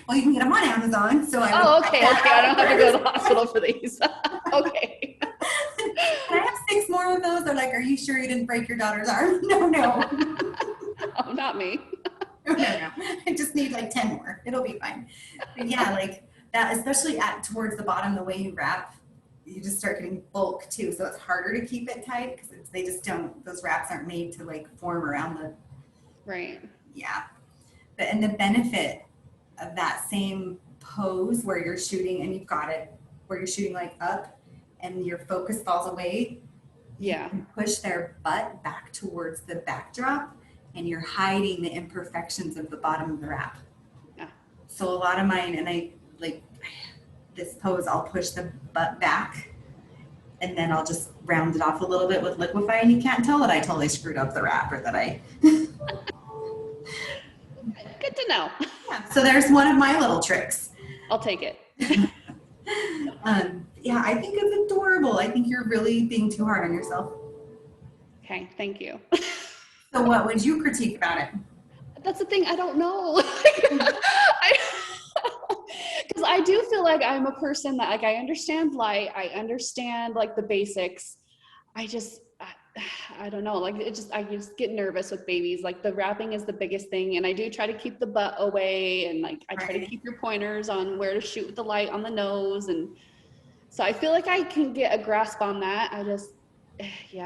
Well, you can get them on Amazon. So Okay. I don't have to go to the hospital for these. Okay. Can I have 6 more of those? They're like, are you sure you didn't break your daughter's arm? No. Oh, not me. No. I just need like 10 more. It'll be fine. But yeah, like that, especially towards the bottom, the way you wrap, you just start getting bulk too. So it's harder to keep it tight because they just don't, those wraps aren't made to like form around the, Right. yeah. But, and the benefit of that same pose where you're shooting and you've got it, where you're shooting like up and your focus falls away. Yeah. You can push their butt back towards the backdrop and you're hiding the imperfections of the bottom of the wrap. Yeah. So a lot of mine, and I like this pose, I'll push the butt back and then I'll just round it off a little bit with liquify, and you can't tell that I totally screwed up the wrap or that I. Good to know. Yeah. So there's one of my little tricks. I'll take it. Yeah, I think it's adorable. I think you're really being too hard on yourself. Okay. Thank you. So what would you critique about it? That's the thing. I don't know. Because I do feel like I'm a person that like I understand light. I understand like the basics. I don't know. Like I just get nervous with babies. Like the wrapping is the biggest thing, and I do try to keep the butt away, and like I try to keep your pointers on where to shoot with the light on the nose, and so I feel like I can get a grasp on that.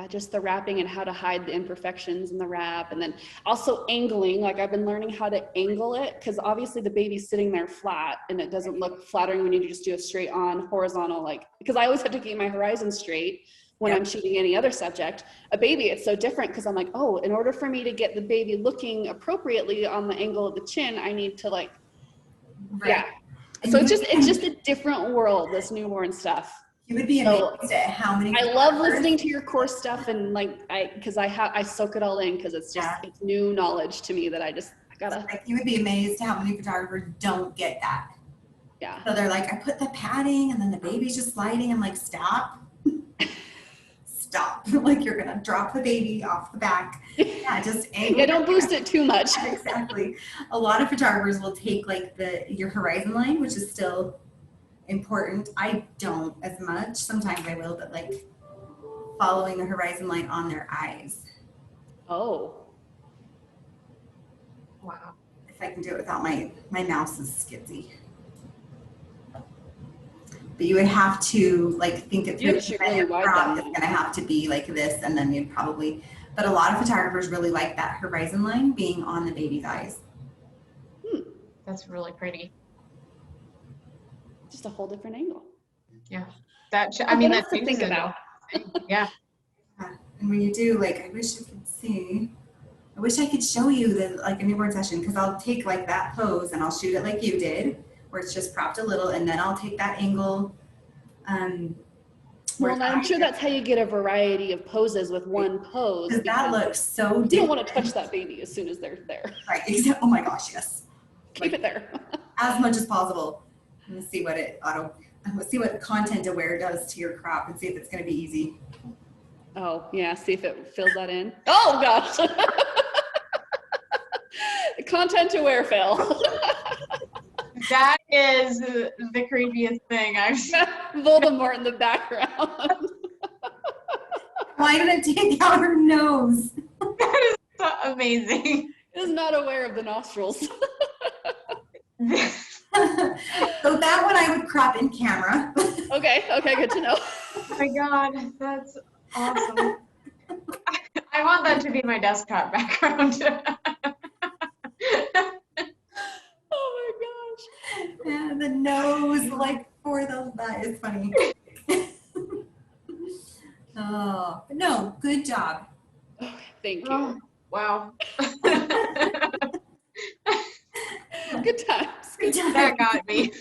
Just the wrapping and how to hide the imperfections in the wrap, and then also angling. Like I've been learning how to angle it, because obviously the baby's sitting there flat and it doesn't look flattering when you just do a straight on horizontal, like, because I always have to keep my horizon straight when I'm shooting any other subject. A baby, it's so different, because I'm like, oh, in order for me to get the baby looking appropriately on the angle of the chin, I need to like, yeah. So it's just a different world, this newborn stuff. You would be amazed at how many. I love listening to your course stuff, and like I soak it all in, because it's just it's new knowledge to me that I gotta. Like, you would be amazed how many photographers don't get that. Yeah. So they're like, I put the padding and then the baby's just sliding. I'm like, stop. Stop. Like you're gonna drop the baby off the back. Yeah, just angle. Yeah, don't boost it too much. Exactly. A lot of photographers will take like your horizon line, which is still important. I don't as much. Sometimes I will, but like following the horizon line on their eyes. Oh. Wow. If I can do it without my mouse is skitsy. But you would have to like think it through. You should really wide It's that. gonna have to be like this, and then you'd probably. But a lot of photographers really like that horizon line being on the baby's eyes. That's really pretty. Just a whole different angle. Yeah. That's to think about. Yeah. And when you do, like, I wish you could see. I wish I could show you a newborn session, because I'll take like that pose and I'll shoot it like you did, where it's just propped a little, and then I'll take that angle. Well, I'm sure that's how you get a variety of poses with one pose. Because that looks so different. You don't want to touch that baby as soon as they're there. Right. Oh my gosh, yes. Keep it there. as much as possible. Let's see what let's see what content aware does to your crop and see if it's going to be easy. Oh, yeah. See if it fills that in. Oh, gosh. Content aware fail. That is the creepiest thing I've seen. Voldemort in the background. Why did it take out her nose? That is so amazing. Is not aware of the nostrils. So that one I would crop in camera. Okay, good to know. Oh my God, that's awesome. I want that to be my desktop background. Oh my gosh. Yeah, the nose, like that is funny. Oh, but no, good job. Okay, thank you. Oh, wow. Good times. Good job. That got me.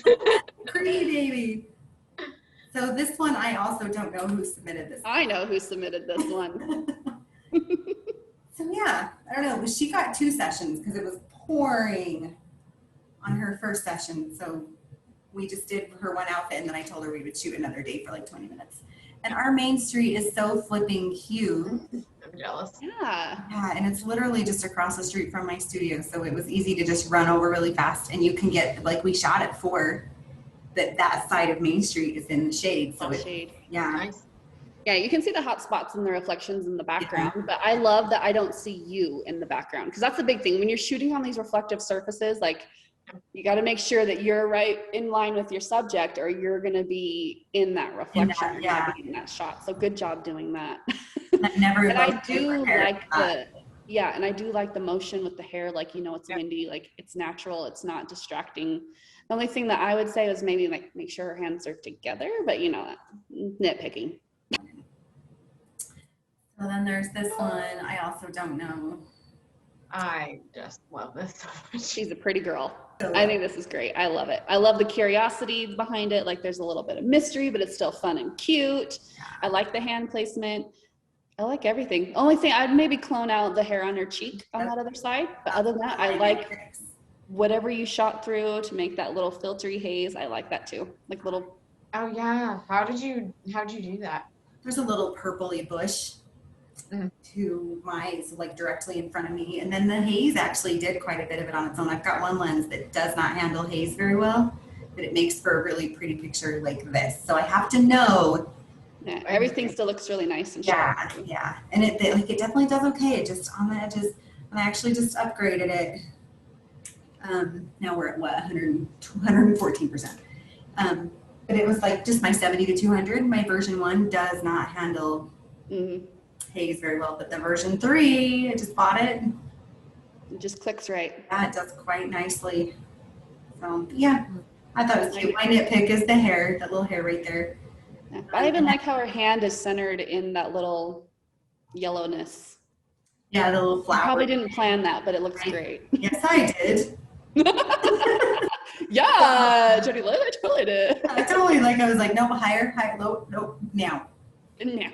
Pretty baby. So this one, I also don't know who submitted this. I know who submitted this one. So yeah, I don't know, but she got 2 sessions because it was pouring on her first session. So we just did her one outfit and then I told her we would shoot another day for like 20 minutes. And our main street is so flipping cute. I'm jealous. Yeah. Yeah, and it's literally just across the street from my studio. So it was easy to just run over really fast and you can get, like we shot it for that side of Main Street is in the shade. So Shade. yeah. Nice. Yeah, you can see the hot spots and the reflections in the background, but I love that I don't see you in the background because that's the big thing. When you're shooting on these reflective surfaces, like you got to make sure that you're right in line with your subject or you're going to be in that reflection, you're gonna be in that shot. So good job doing that. I've never And I loved do hair like that. and I do like the motion with the hair, like, you know, it's windy, like it's natural, it's not distracting. The only thing that I would say is maybe like make sure her hands are together, but you know, nitpicking. So then there's this one. I also don't know. I just love this so much. She's a pretty girl. So, I think this is great. I love it. I love the curiosity behind it. Like there's a little bit of mystery, but it's still fun and cute. I like the hand placement. I like everything. Only thing I'd maybe clone out the hair on her cheek on that other side. But other than that, I like whatever you shot through to make that little filtery haze. I like that too. Like little. Oh yeah. How'd you do that? there's a little purpley bush to my, so like directly in front of me. And then the haze actually did quite a bit of it on its own. I've got one lens that does not handle haze very well, but it makes for a really pretty picture like this. So I have to know. Yeah, everything still looks really nice and sharp. Yeah. And it definitely does okay. It just on the edges, and I actually just upgraded it. Now we're at what, 114%. But it was like just my 70 to 200. My version 1 does not handle haze very well, but the version 3, I just bought it. It just clicks right. Yeah, it does quite nicely. So yeah, I thought it was cute. My nitpick is the hair, that little hair right there. Yeah. I even like how her hand is centered in that little yellowness. Yeah, the little flower. I probably didn't plan that, but it looks great. Yes, I did. Yeah, Jennilyn, I totally did. I totally I was like, no, higher, low, nope, now. Now.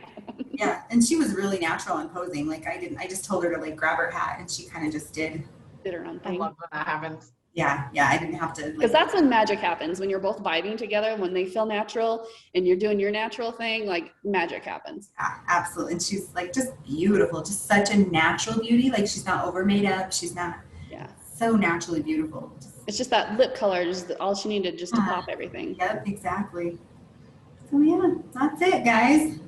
Yeah, and she was really natural in posing. I just told her to grab her hat, and she kind of just did. Did her own I thing. love when that happens. Yeah, I didn't have to. Because that's when magic happens, when you're both vibing together, when they feel natural and you're doing your natural thing, magic happens. Yeah, absolutely. And she's just beautiful, just such a natural beauty. She's not over made up. She's not so naturally beautiful. It's just that lip color, just all she needed just to pop everything. Yep, exactly. So yeah, that's it, guys.